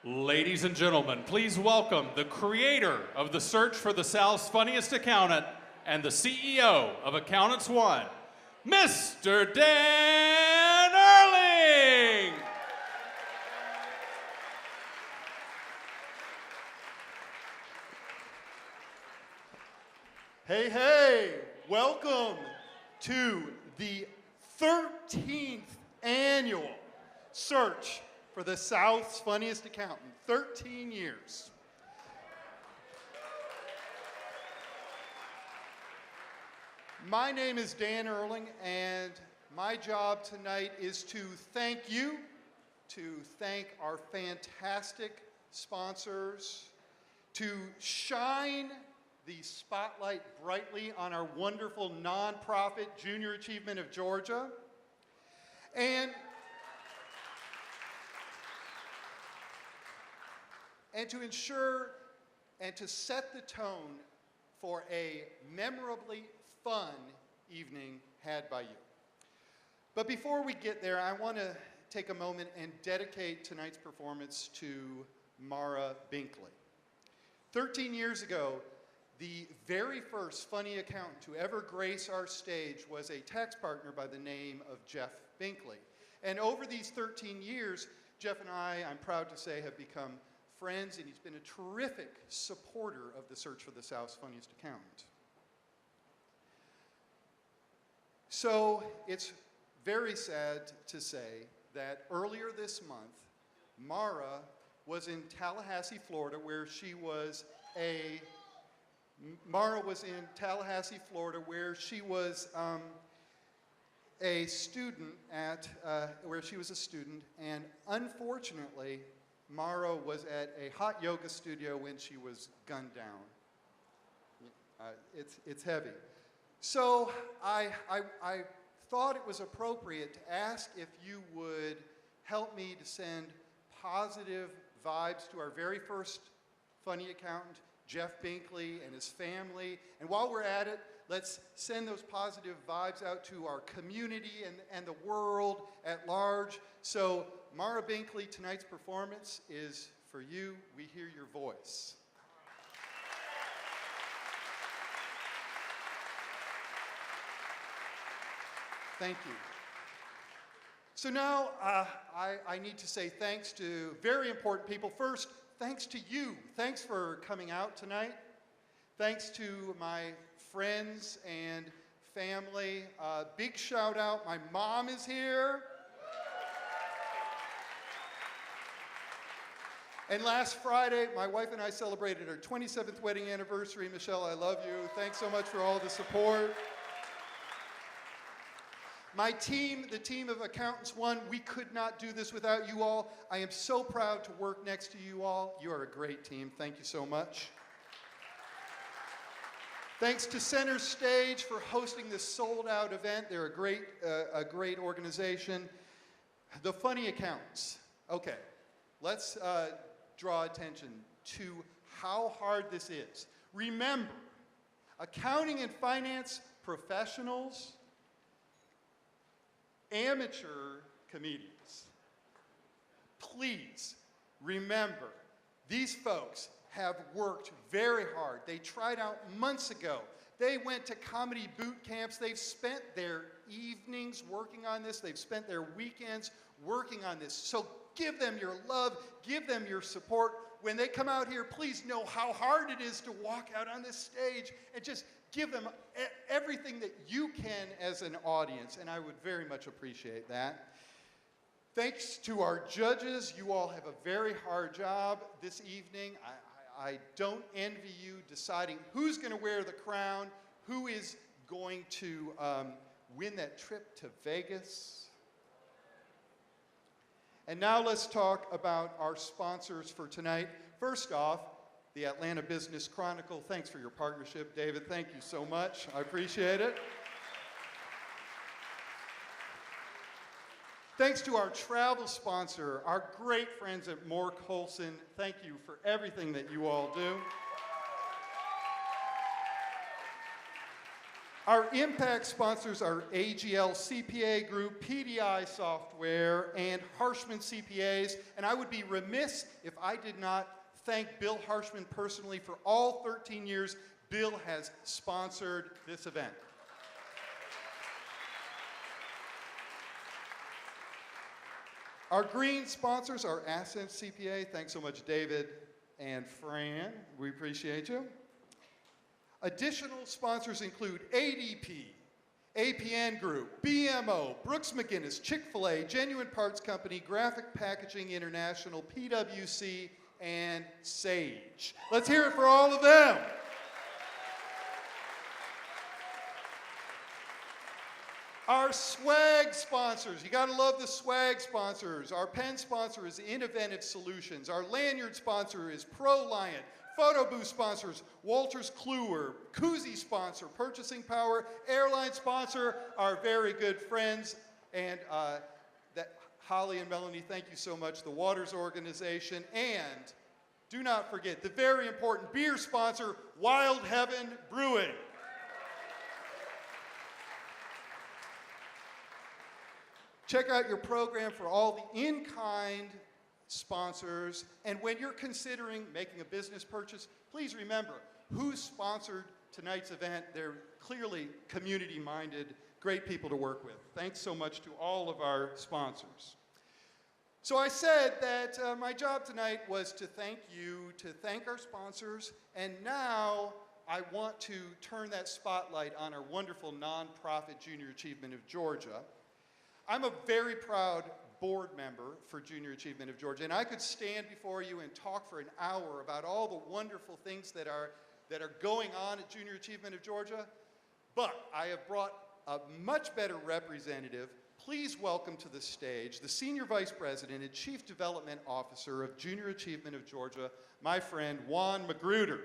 Ladies and gentlemen, please welcome the creator of the Search for the South's Funniest Accountant and the CEO of Accountants One, Mr. Dan Erling! Hey, hey, welcome to the 13th annual Search for the South's Funniest Accountant. 13 years. My name is Dan Erling, and my job tonight is to thank you, to thank our fantastic sponsors, to shine the spotlight brightly on our wonderful nonprofit Junior Achievement of Georgia, and to ensure and to set the tone for a memorably fun evening had by you. But before we get there, I want to take a moment and dedicate tonight's performance to Maura Binkley. 13 years ago, the very first funny accountant to ever grace our stage was a tax partner by the name of Jeff Binkley. And over these 13 years, Jeff and I'm proud to say, have become friends, and he's been a terrific supporter of the Search for the South's Funniest Accountant. So it's very sad to say that earlier this month, Maura was in Tallahassee, Florida, where she was a student at, and unfortunately, Maura was at a hot yoga studio when she was gunned down. It's heavy. So I thought it was appropriate to ask if you would help me to send positive vibes to our very first funny accountant, Jeff Binkley, and his family. And while we're at it, let's send those positive vibes out to our community and the world at large. So Maura Binkley, tonight's performance is for you. We hear your voice. Thank you. So now I need to say thanks to very important people. First, thanks to you. Thanks for coming out tonight. Thanks to my friends and family. Big shout out, my mom is here. And last Friday, my wife and I celebrated our 27th wedding anniversary. Michelle, I love you. Thanks so much for all the support. My team, the team of Accountants One, we could not do this without you all. I am so proud to work next to you all. You are a great team. Thank you so much. Thanks to Center Stage for hosting this sold-out event. They're a great organization. The Funny Accountants. Okay, let's draw attention to how hard this is. Remember, accounting and finance professionals, amateur comedians, please remember, these folks have worked very hard. They tried out months ago. They went to comedy boot camps. They've spent their evenings working on this. They've spent their weekends working on this. So give them your love. Give them your support. When they come out here, please know how hard it is to walk out on this stage and just give them everything that you can as an audience, and I would very much appreciate that. Thanks to our judges. You all have a very hard job this evening. I don't envy you deciding who's going to wear the crown, who is going to win that trip to Vegas. And now let's talk about our sponsors for tonight. First off, the Atlanta Business Chronicle. Thanks for your partnership, David. Thank you so much. I appreciate it. Thanks to our travel sponsor, our great friends at Moore Colson. Thank you for everything that you all do. Our impact sponsors are AGL CPA Group, PDI Software, and Harshman CPAs. And I would be remiss if I did not thank Bill Harshman personally for all 13 years Bill has sponsored this event. Our green sponsors are Ascent CPA. Thanks so much, David and Fran. We appreciate you. Additional sponsors include ADP, APN Group, BMO, Brooks McGinnis, Chick-fil-A, Genuine Parts Company, Graphic Packaging International, PwC, and Sage. Let's hear it for all of them. Our swag sponsors, you gotta love the swag sponsors. Our pen sponsor is Innovative Solutions. Our lanyard sponsor is ProLiant. Photo booth sponsors, Walters Kluwer. Koozie sponsor, Purchasing Power. Airline sponsor, our very good friends. And Holly and Melanie, thank you so much. The Waters Organization. And do not forget the very important beer sponsor, Wild Heaven Brewing. Check out your program for all the in-kind sponsors. And when you're considering making a business purchase, please remember who sponsored tonight's event. They're clearly community-minded, great people to work with. Thanks so much to all of our sponsors. So I said that my job tonight was to thank you, to thank our sponsors, and now I want to turn that spotlight on our wonderful nonprofit Junior Achievement of Georgia. I'm a very proud board member for Junior Achievement of Georgia, and I could stand before you and talk for an hour about all the wonderful things that are going on at Junior Achievement of Georgia, but I have brought a much better representative. Please welcome to the stage the Senior Vice President and Chief Development Officer of Junior Achievement of Georgia, my friend Juan Magruder.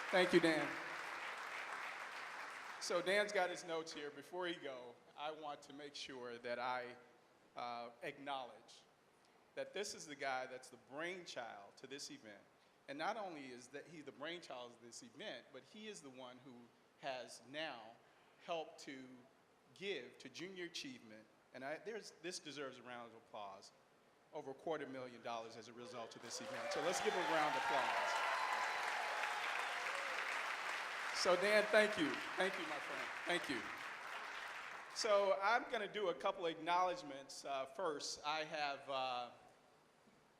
Thank you, Dan. So Dan's got his notes here. Before he go, I want to make sure that I acknowledge that this is the guy that's the brainchild to this event. And not only is that he the brainchild of this event, but he is the one who has now helped to give to Junior Achievement, and this deserves a round of applause, over $250,000 as a result of this event. So let's give a round of applause. So Dan, thank you. Thank you, my friend. Thank you. So I'm going to do a couple of acknowledgments. First, I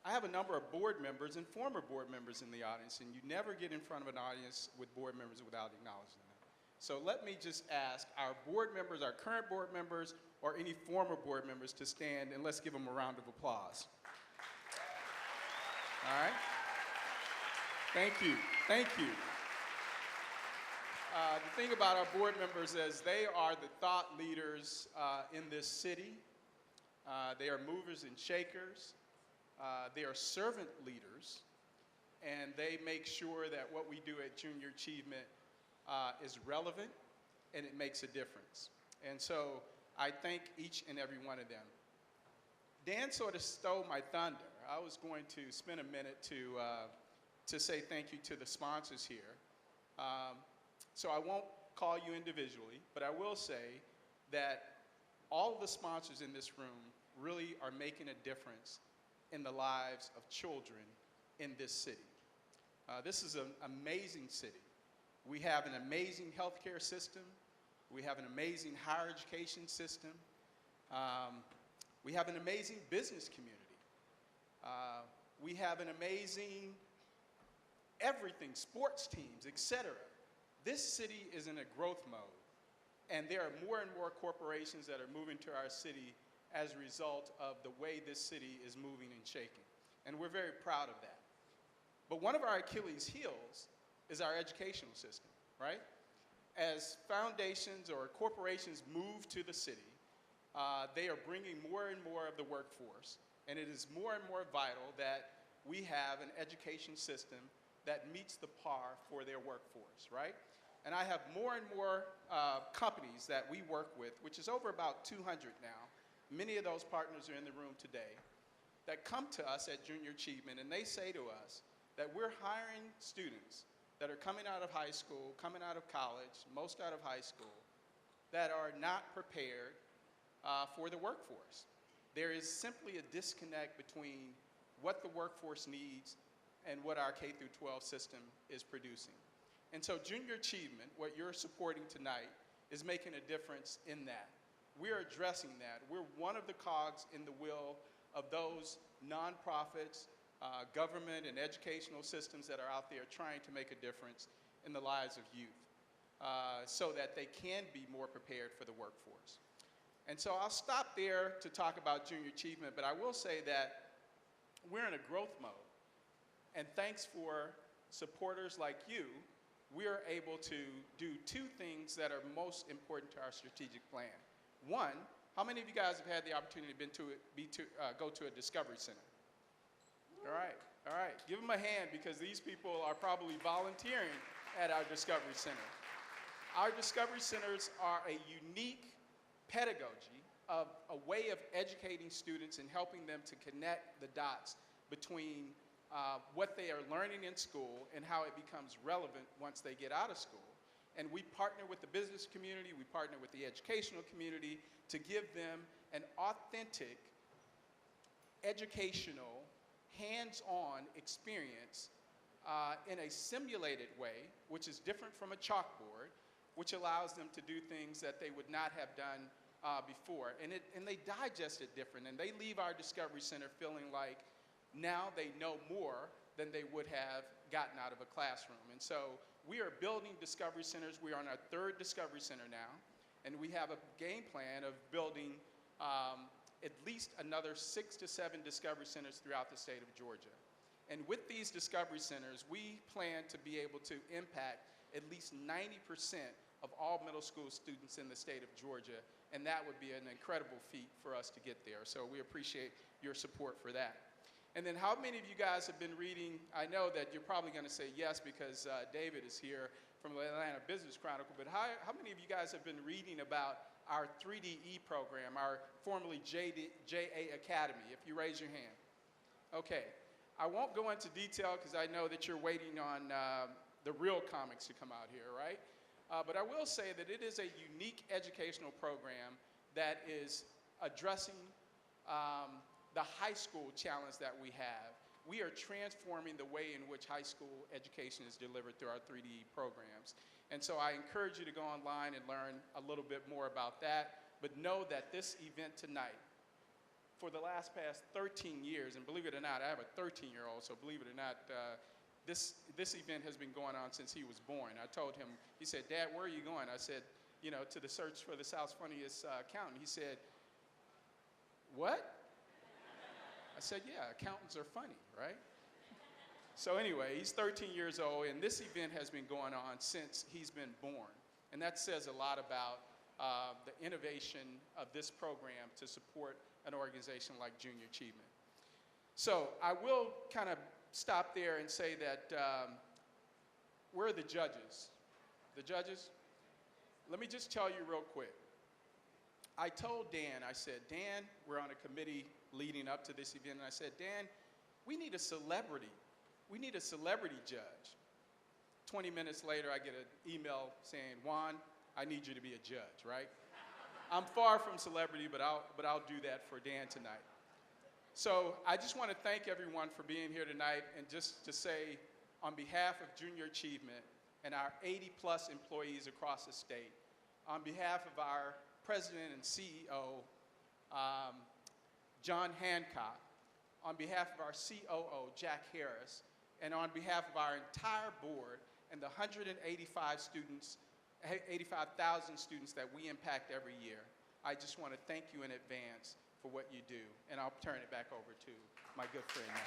have a number of board members and former board members in the audience, and you never get in front of an audience with board members without acknowledging them. So let me just ask our board members, our current board members, or any former board members to stand, and let's give them a round of applause. All right? Thank you. Thank you. The thing about our board members is they are the thought leaders in this city. They are movers and shakers. They are servant leaders. And they make sure that what we do at Junior Achievement is relevant and it makes a difference. And so I thank each and every one of them. Dan sort of stole my thunder. I was going to spend a minute to say thank you to the sponsors here. So I won't call you individually, but I will say that all of the sponsors in this room really are making a difference in the lives of children in this city. This is an amazing city. We have an amazing healthcare system. We have an amazing higher education system. We have an amazing business community. We have an amazing everything, sports teams, etc. This city is in a growth mode, and there are more and more corporations that are moving to our city as a result of the way this city is moving and shaking. And we're very proud of that. But one of our Achilles heels is our educational system, right? As foundations or corporations move to the city, they are bringing more and more of the workforce, and it is more and more vital that we have an education system that meets the par for their workforce, right? And I have more and more companies that we work with, which is over about 200 now. Many of those partners are in the room today that come to us at Junior Achievement, and they say to us that we're hiring students that are coming out of high school, coming out of college, most out of high school, that are not prepared for the workforce. There is simply a disconnect between what the workforce needs and what our K through 12 system is producing. And so junior achievement, what you're supporting tonight, is making a difference in that. We're addressing that. We're one of the cogs in the wheel of those nonprofits, government and educational systems that are out there trying to make a difference in the lives of youth so that they can be more prepared for the workforce. And so I'll stop there to talk about junior achievement, but I will say that we're in a growth mode. And thanks for supporters like you, we are able to do two things that are most important to our strategic plan. One, how many of you guys have had the opportunity to go to a Discovery Center? All right. Give them a hand because these people are probably volunteering at our Discovery Center. Our Discovery Centers are a unique pedagogy of a way of educating students and helping them to connect the dots between what they are learning in school and how it becomes relevant once they get out of school. And we partner with the business community, we partner with the educational community to give them an authentic, educational, hands-on experience in a simulated way, which is different from a chalkboard, which allows them to do things that they would not have done before. And they digest it different, and they leave our Discovery Center feeling like now they know more than they would have gotten out of a classroom. And so we are building Discovery Centers. We are on our third Discovery Center now, and we have a game plan of building at least another 6 to 7 Discovery Centers throughout the state of Georgia. And with these Discovery Centers, we plan to be able to impact at least 90% of all middle school students in the state of Georgia, and that would be an incredible feat for us to get there. So we appreciate your support for that. And then how many of you guys have been reading? I know that you're probably going to say yes because David is here from the Atlanta Business Chronicle, but how many of you guys have been reading about our 3DE program, our formerly JA Academy, if you raise your hand? Okay, I won't go into detail because I know that you're waiting on the real comics to come out here, right? But I will say that it is a unique educational program that is addressing the high school challenge that we have. We are transforming the way in which high school education is delivered through our 3D programs. And so I encourage you to go online and learn a little bit more about that. But know that this event tonight, for the past 13 years, and believe it or not, I have a 13-year-old, so believe it or not, this event has been going on since he was born. I told him, he said, "Dad, where are you going?" I said, to the search for the South's funniest accountant. He said, "What?" I said, "Yeah, accountants are funny, right?" So anyway, he's 13 years old, and this event has been going on since he's been born. And that says a lot about the innovation of this program to support an organization like Junior Achievement. So I will kind of stop there and say that where are the judges? The judges? Let me just tell you real quick. I told Dan, I said, "Dan, we're on a committee leading up to this event," and I said, "Dan, we need a celebrity. We need a celebrity judge." 20 minutes later, I get an email saying, "Juan, I need you to be a judge," right? I'm far from celebrity, but I'll do that for Dan tonight. So I just want to thank everyone for being here tonight, and just to say, on behalf of Junior Achievement and our 80-plus employees across the state, on behalf of our President and CEO, John Hancock, on behalf of our COO, Jack Harris, and on behalf of our entire board and the 85,000 students that we impact every year, I just want to thank you in advance for what you do. And I'll turn it back over to my good friend now.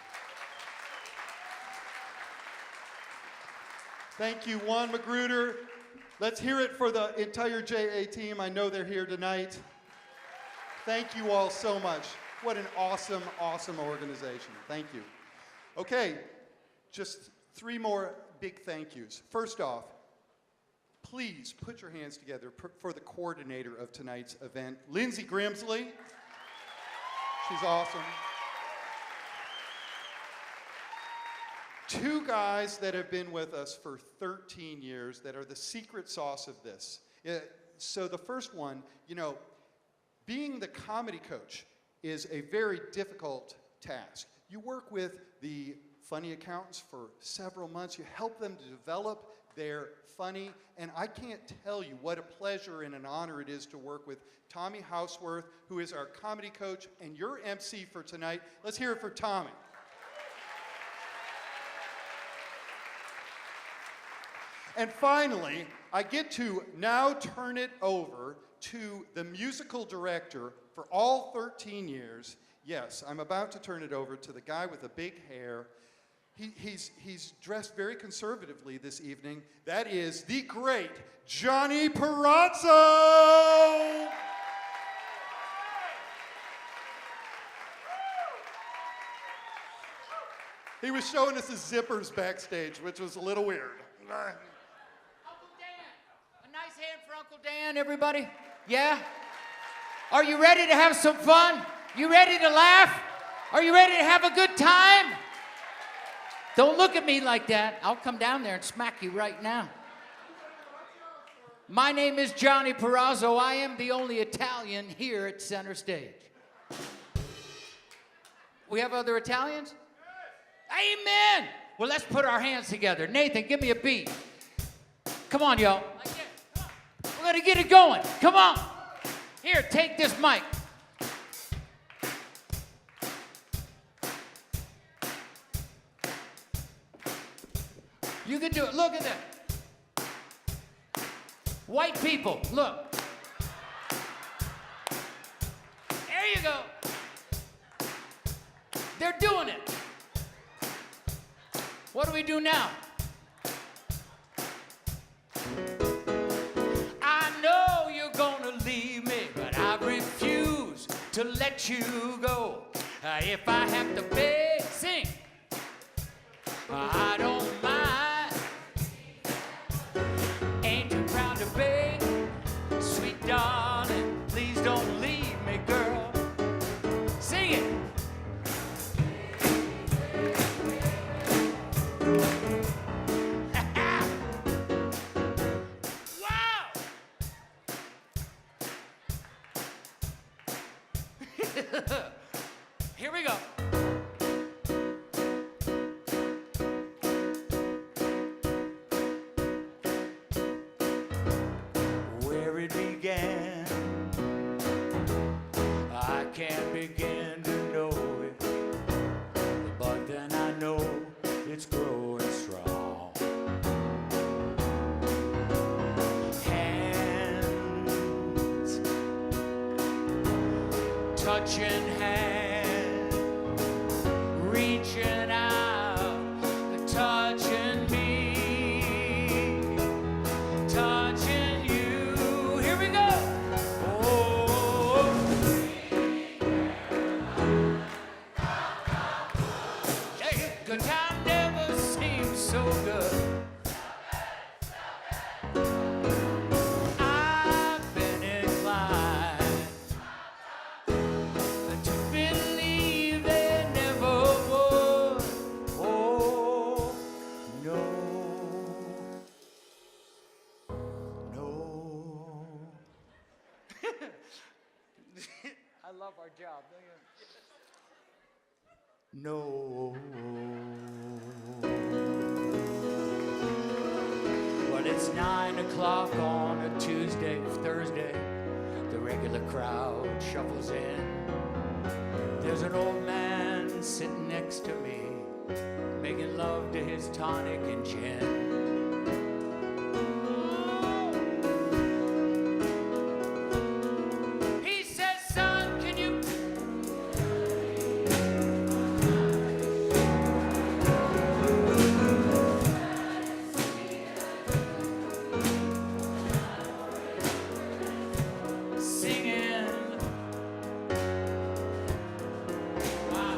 Thank you, Juan Magruder. Let's hear it for the entire JA team. I know they're here tonight. Thank you all so much. What an awesome, awesome organization. Thank you. Okay, just 3 more big thank yous. First off, please put your hands together for the coordinator of tonight's event, Lindsay Grimsley. She's awesome. Two guys that have been with us for 13 years that are the secret sauce of this. So the first one, you know, being the comedy coach is a very difficult task. You work with the funny accountants for several months. You help them to develop their funny, and I can't tell you what a pleasure and an honor it is to work with Tommy Houseworth, who is our comedy coach and your MC for tonight. Let's hear it for Tommy. And finally, I get to now turn it over to the musical director for all 13 years. Yes, I'm about to turn it over to the guy with the big hair. He's dressed very conservatively this evening. That is the great Johnny Perazzo! He was showing us his zippers backstage, which was a little weird. Uncle Dan. A nice hand for Uncle Dan, everybody. Yeah? Are you ready to have some fun? You ready to laugh? Are you ready to have a good time? Don't look at me like that. I'll come down there and smack you right now. My name is Johnny Perazzo. I am the only Italian here at center stage. We have other Italians? Amen! Well, let's put our hands together. Nathan, give me a beat. Come on, y'all. We're gonna get it going. Come on. Here, take this mic. You can do it. Look at that. White people, look. There you go. They're doing it. What do we do now? I know you're gonna leave me, but I refuse to let you go. If I have to beg, sing, I don't mind. Ain't too proud to beg, sweet darling, please don't leave me, girl. Sing it. Wow! Here we go. Where it began, I can't begin to know it, but then I know it's growing strong. Hands touching hands, reaching out, touching me, touching you. Here we go. Oh, hey, good time never seems so good. I've been inclined to believe they never would. Oh, no. No. I love our job, don't you? No. Well, it's 9 o'clock on a Tuesday, Thursday. The regular crowd shuffles in. There's an old man sitting next to me, making love to his tonic and gin. He says, son, can you... Singing. Wow.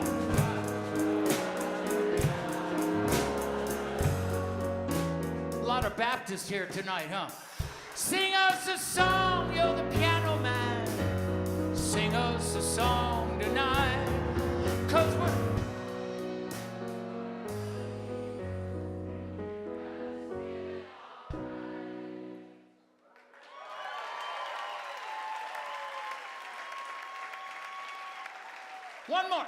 A lot of Baptists here tonight, huh? Sing us a song, you're the piano man. Sing us a song tonight, 'cause we're... One more.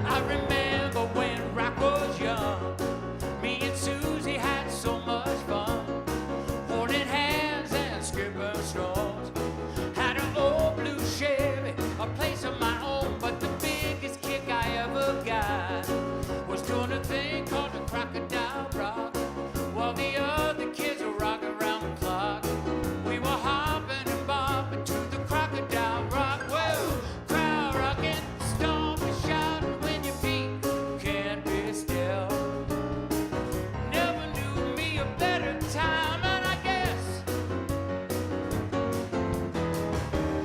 I remember when rock was young. Me and Susie had so much fun, holding hands and skipping stones. Had an old blue Chevy, a place of my own, but the biggest kick I ever got was doing a thing called the crocodile rock, while the other kids were rocking around the clock. We were hopping and bopping to the crocodile rock. Well, crowd rocking, stomping, shouting when your feet can't be still. Never knew me a better time, and I guess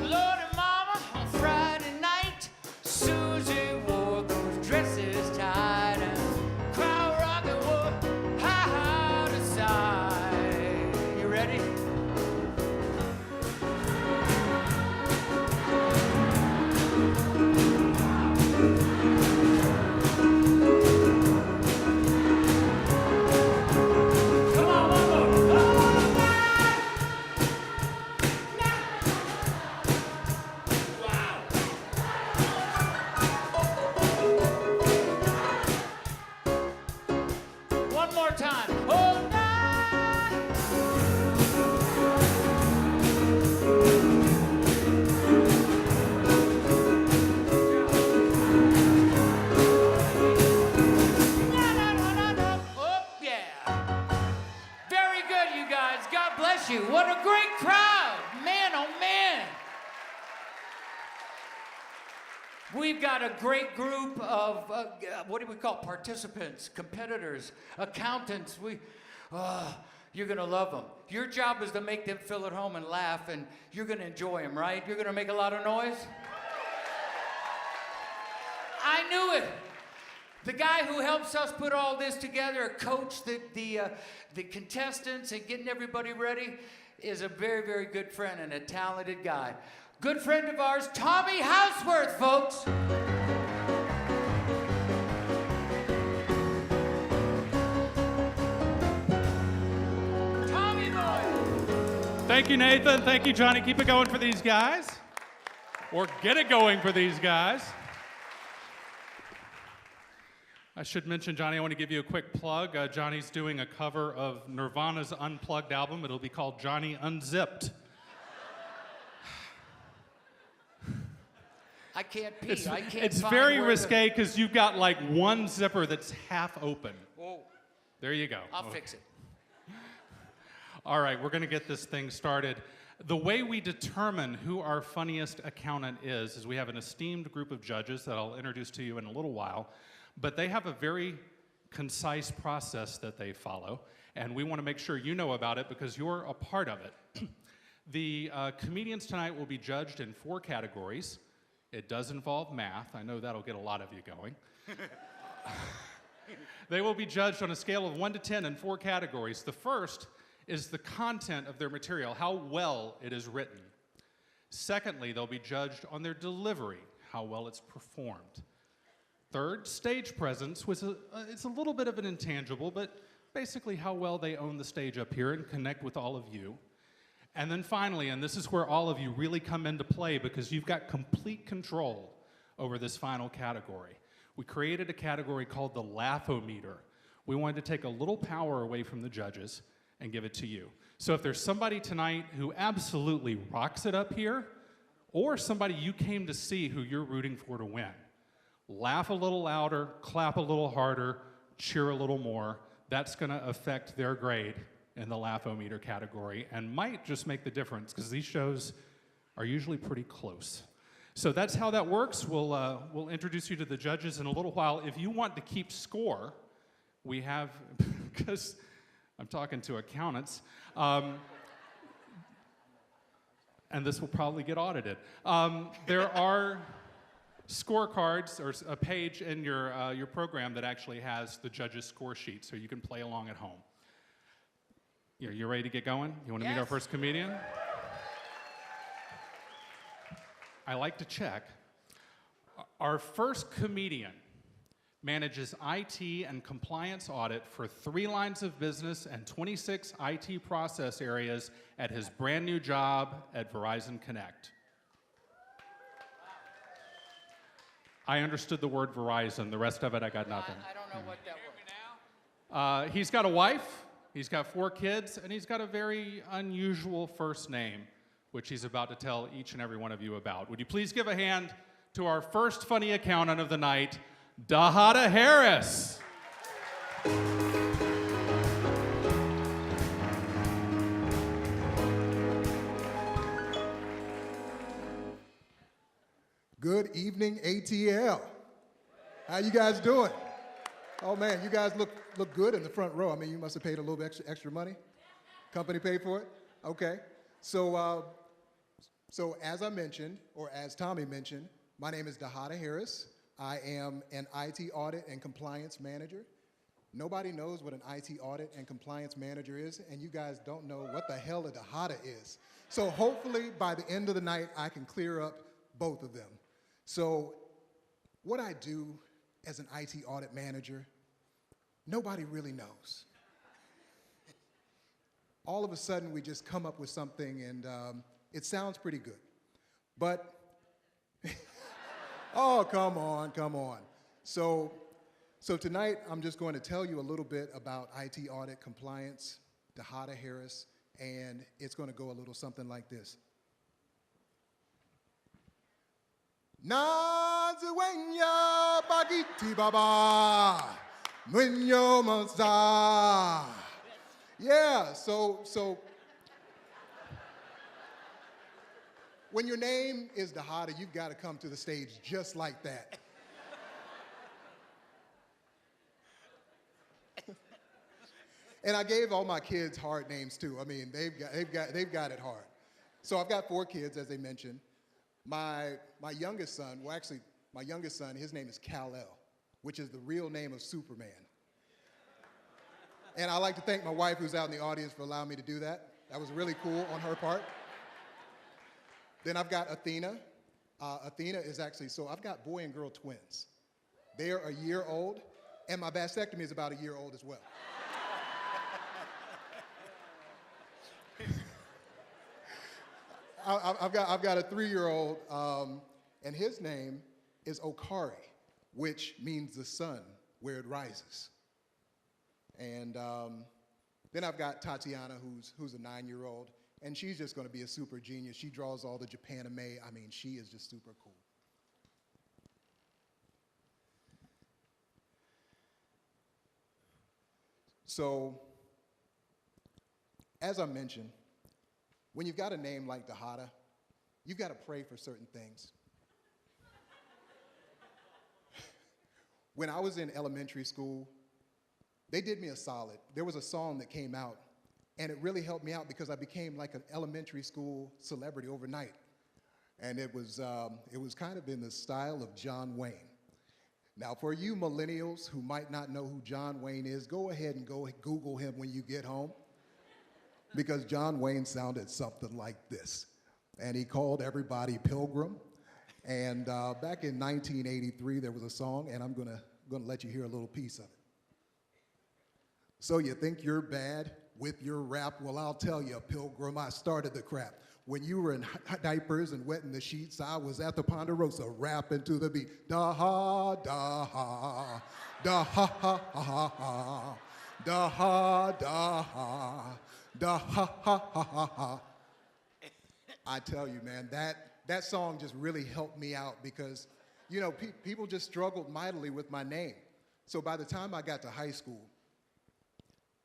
Lord and Mama on Friday night, Susie wore those dresses tight, and crowd rocking was high to side. You ready? Come on, one more. One more time. Oh, oh, yeah. Very good, you guys. God bless you. What a great crowd. Man, oh, man. We've got a great group of, what do we call participants, competitors, accountants. You're going to love them. Your job is to make them feel at home and laugh, and you're going to enjoy them, right? You're going to make a lot of noise? I knew it. The guy who helps us put all this together, coach the contestants and getting everybody ready, is a very, very good friend and a talented guy. Good friend of ours, Tommy Houseworth, folks. Tommy boy. Thank you, Nathan. Thank you, Johnny. Keep it going for these guys. Or get it going for these guys. I should mention, Johnny, I want to give you a quick plug. Johnny's doing a cover of Nirvana's Unplugged album. It'll be called Johnny Unzipped. I can't pee. It's, I can't it's find very where risque because you've got like one zipper that's half open. Whoa. There you go. I'll fix it. All right, we're going to get this thing started. The way we determine who our funniest accountant is we have an esteemed group of judges that I'll introduce to you in a little while, but they have a very concise process that they follow, and we want to make sure you know about it because you're a part of it. The comedians tonight will be judged in 4 categories. It does involve math. I know that'll get a lot of you going. They will be judged on a scale of 1 to 10 in 4 categories. The first is the content of their material, how well it is written. Secondly, they'll be judged on their delivery, how well it's performed. Third, stage presence, which it's a little bit of an intangible, but basically how well they own the stage up here and connect with all of you. And then finally, and this is where all of you really come into play because you've got complete control over this final category. We created a category called the Laugh Ohmmeter. We wanted to take a little power away from the judges and give it to you. So if there's somebody tonight who absolutely rocks it up here, or somebody you came to see who you're rooting for to win, laugh a little louder, clap a little harder, cheer a little more. That's going to affect their grade in the Laugh Ohmmeter category and might just make the difference because these shows are usually pretty close. So that's how that works. We'll introduce you to the judges in a little while. If you want to keep score, we have, because I'm talking to accountants, and this will probably get audited. There are scorecards or a page in your program that actually has the judges' score sheet so you can play along at home. You ready to get going? You want to meet our first comedian? I like to check. Our first comedian manages IT and compliance audit for 3 lines of business and 26 IT process areas at his brand new job at Verizon Connect. I understood the word Verizon. The rest of it, I got nothing. I don't know what that was. He's got a wife, he's got 4 kids, and he's got a very unusual first name, which he's about to tell each and every one of you about. Would you please give a hand to our first funny accountant of the night, Dahada Harris. Good evening, ATL. How you guys doing? Oh man, you guys look good in the front row. I mean, you must have paid a little extra money. Company paid for it? Okay. So as I mentioned, or as Tommy mentioned, my name is Dahada Harris. I am an IT audit and compliance manager. Nobody knows what an IT audit and compliance manager is, and you guys don't know what the hell a Dahada is. So hopefully by the end of the night, I can clear up both of them. So what I do as an IT audit manager, nobody really knows. All of a sudden, we just come up with something, and it sounds pretty good. But, oh, come on. So tonight, I'm just going to tell you a little bit about IT audit compliance, Dahada Harris, and it's going to go a little something like this. Nazuenya bagiti baba, nuenyo maza. Yeah, so when your name is Dahada, you've got to come to the stage just like that. And I gave all my kids hard names too. I mean, they've got it hard. So I've got 4 kids, as they mentioned. My youngest son, well actually, my youngest son, his name is Kal-El, which is the real name of Superman. And I'd like to thank my wife, who's out in the audience, for allowing me to do that. That was really cool on her part. Then I've got Athena. Athena is actually, so I've got boy and girl twins. They are a year old, and my vasectomy is about a year old as well. I've got a 3-year-old, and his name is Okari, which means the sun where it rises. And then I've got Tatiana, who's a 9-year-old, and she's just going to be a super genius. She draws all the Japanime. I mean, she is just super cool. So, as I mentioned, when you've got a name like Dahada, you've got to pray for certain things. When I was in elementary school, they did me a solid. There was a song that came out, and it really helped me out because I became like an elementary school celebrity overnight. And it was kind of in the style of John Wayne. Now, for you millennials who might not know who John Wayne is, go ahead and go Google him when you get home. Because John Wayne sounded something like this. And he called everybody pilgrim. And back in 1983, there was a song, and I'm gonna let you hear a little piece of it. So you think you're bad with your rap? Well, I'll tell you, pilgrim, I started the crap. When you were in diapers and wetting the sheets, I was at the Ponderosa rapping to the beat. Da-ha, da-ha, da-ha-ha, ha-ha, da-ha, da-ha. Da ha ha ha ha ha. I tell you, man, that song just really helped me out because, you know, people just struggled mightily with my name. So by the time I got to high school,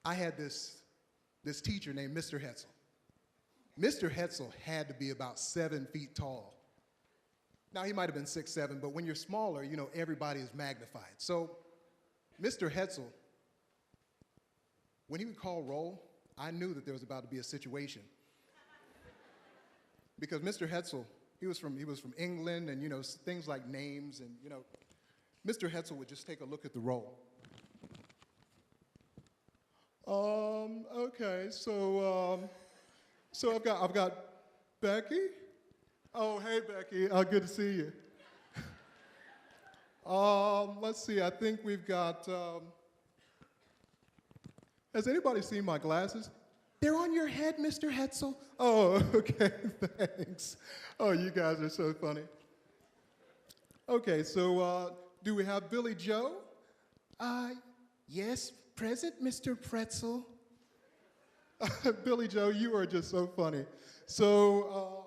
I had this teacher named Mr. Hetzel. Mr. Hetzel had to be about 7 feet tall. Now, he might have been 6'7", but when you're smaller, you know, everybody is magnified. So Mr. Hetzel, when he would call roll, I knew that there was about to be a situation. Because Mr. Hetzel, he was from England, and, you know, things like names, and, you know, Mr. Hetzel would just take a look at the roll. Okay, so I've got Becky. Oh, hey, Becky, good to see you. Let's see, I think we've got, has anybody seen my glasses? They're on your head, Mr. Hetzel. Oh, okay, thanks. Oh, you guys are so funny. Okay, so do we have Billy Joe? Yes, present, Mr. Pretzel. Billy Joe, you are just so funny. So,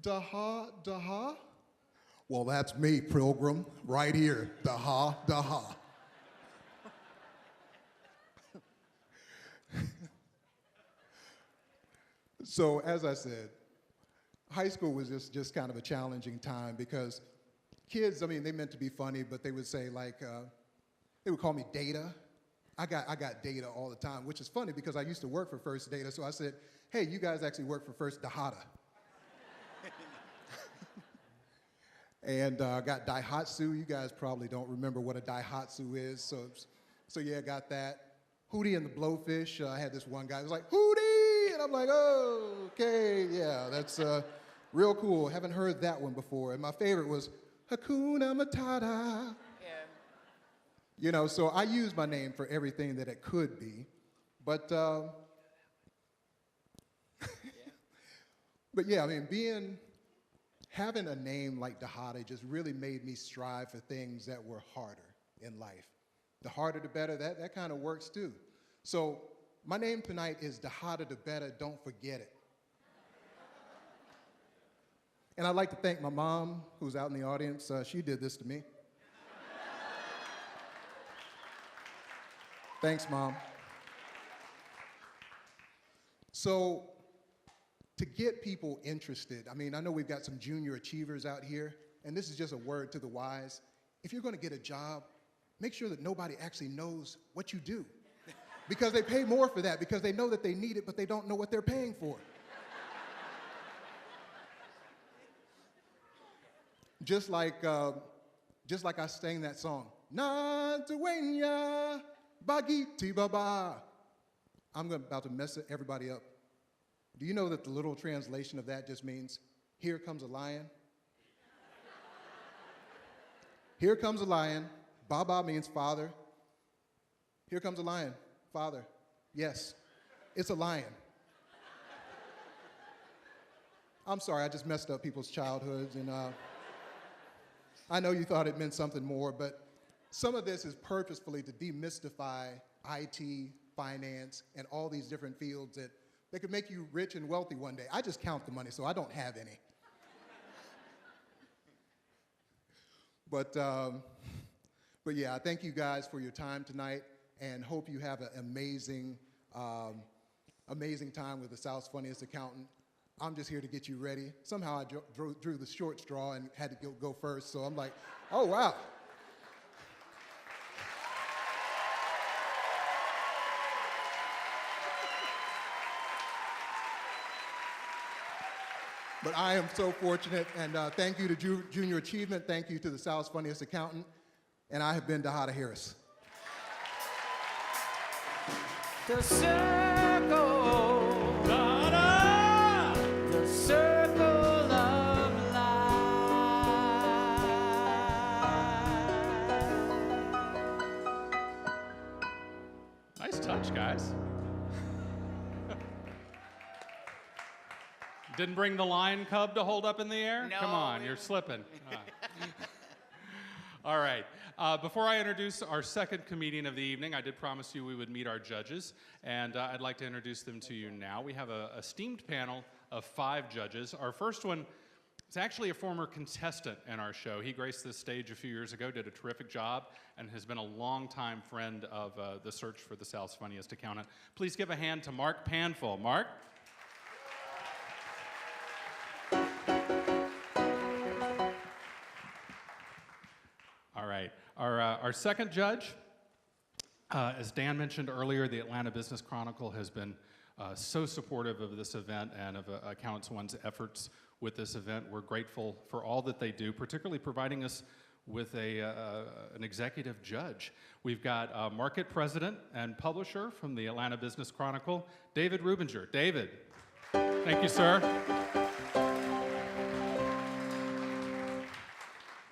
Daha? Well, that's me, Pilgrim, right here. Daha. So, as I said, high school was just kind of a challenging time because kids, I mean, they meant to be funny, but they would say like, they would call me Data. I got Data all the time, which is funny because I used to work for First Data, so I said, hey, you guys actually work for First Dahata. And got Daihatsu. You guys probably don't remember what a Daihatsu is, so yeah, got that. Hootie and the Blowfish. I had this one guy who was like, Hootie! And I'm like, oh, okay, yeah, that's real cool. Haven't heard that one before. And my favorite was Hakuna Matata. Yeah. You know, so I use my name for everything that it could be. But, but yeah, I mean, having a name like Dahada just really made me strive for things that were harder in life. The harder the better, that kind of works too. So my name tonight is Dahada the Better, don't forget it. And I'd like to thank my mom, who's out in the audience. She did this to me. Thanks, Mom. So, to get people interested, I mean, I know we've got some junior achievers out here, and this is just a word to the wise. If you're going to get a job, make sure that nobody actually knows what you do. Because they pay more for that, because they know that they need it, but they don't know what they're paying for. Just like I sang that song, Na Duenya Bagiti Baba. I'm about to mess everybody up. Do you know that the literal translation of that just means, here comes a lion? Here comes a lion. Baba means father. Here comes a lion. Father. Yes, it's a lion. I'm sorry, I just messed up people's childhoods, and I know you thought it meant something more, but some of this is purposefully to demystify IT, finance, and all these different fields that could make you rich and wealthy one day. I just count the money, so I don't have any. But yeah, I thank you guys for your time tonight, and hope you have an amazing time with the South's Funniest Accountant. I'm just here to get you ready. Somehow I drew the short straw and had to go first, so I'm like, oh, wow. But I am so fortunate, and thank you to Junior Achievement, thank you to the South's Funniest Accountant, and I have been Dahada Harris. The circle. The circle of life. Nice touch, guys. Didn't bring the lion cub to hold up in the air? No, Come on, you're slipping. All right. Before I introduce our second comedian of the evening, I did promise you we would meet our judges, and I'd like to introduce them to you now. We have a esteemed panel of 5 judges. Our first one is actually a former contestant in our show. He graced this stage a few years ago, did a terrific job, and has been a longtime friend of the search for the South's Funniest Accountant. Please give a hand to Mark Panful. Mark? All right. Our second judge, as Dan mentioned earlier, the Atlanta Business Chronicle has been so supportive of this event and of Accountants One's efforts with this event. We're grateful for all that they do, particularly providing us with an executive judge. We've got market president and publisher from the Atlanta Business Chronicle, David Rubinger. David, thank you, sir.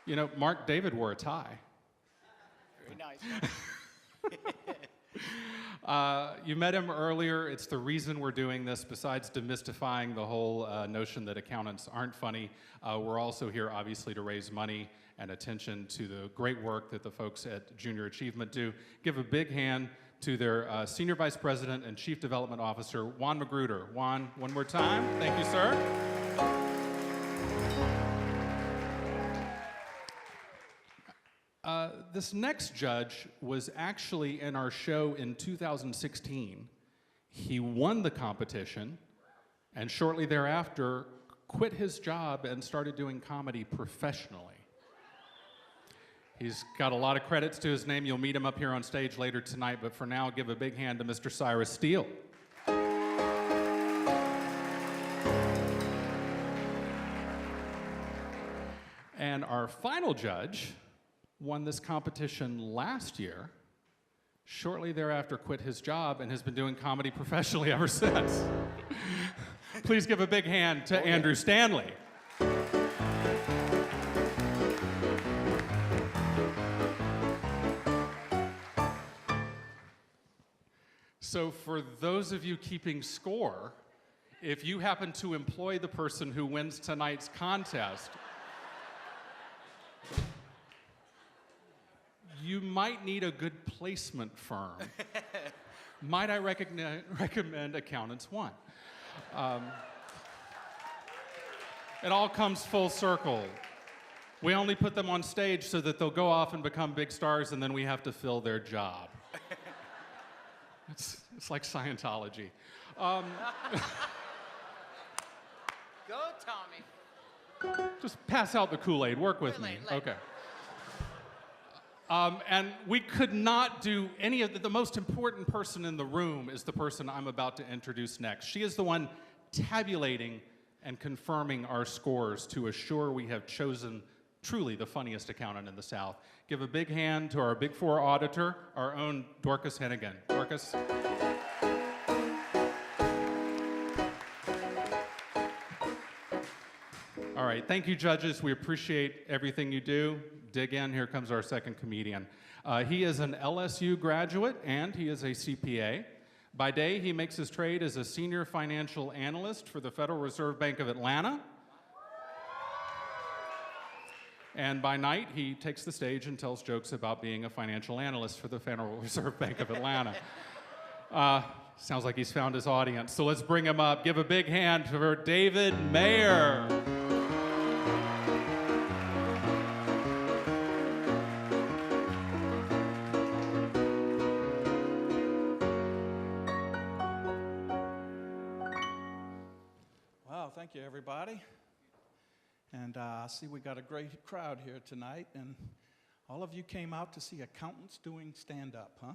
You know, Mark David wore a tie. Very nice. You met him earlier. It's the reason we're doing this. Besides demystifying the whole notion that accountants aren't funny, we're also here, obviously, to raise money and attention to the great work that the folks at Junior Achievement do. Give a big hand to their Senior Vice President and Chief Development Officer, Juan Magruder. Juan, one more time. Thank you, sir. This next judge was actually in our show in 2016. He won the competition, and shortly thereafter quit his job and started doing comedy professionally. He's got a lot of credits to his name. You'll meet him up here on stage later tonight, but for now, give a big hand to Mr. Cyrus Steel. And our final judge won this competition last year, shortly thereafter quit his job, and has been doing comedy professionally ever since. Please give a big hand to Andrew Stanley. So for those of you keeping score, if you happen to employ the person who wins tonight's contest, you might need a good placement firm. Might I recommend Accountants One? It all comes full circle. We only put them on stage so that they'll go off and become big stars, and then we have to fill their job. It's like Scientology. Go, Tommy. Just pass out the Kool-Aid. Work with me. Okay. And we could not do any of the most important person in the room is the person I'm about to introduce next. She is the one tabulating and confirming our scores to assure we have chosen truly the funniest accountant in the South. Give a big hand to our Big Four auditor, our own Dorcas Hennigan. Dorcas. All right, thank you, judges. We appreciate everything you do. Dig in. Here comes our second comedian. He is an LSU graduate, and he is a CPA. By day, he makes his trade as a senior financial analyst for the Federal Reserve Bank of Atlanta. And by night, he takes the stage and tells jokes about being a financial analyst for the Federal Reserve Bank of Atlanta. Sounds like he's found his audience. So let's bring him up. Give a big hand for David Mayer. Wow, thank you, everybody. And I see we got a great crowd here tonight, and all of you came out to see accountants doing stand-up, huh?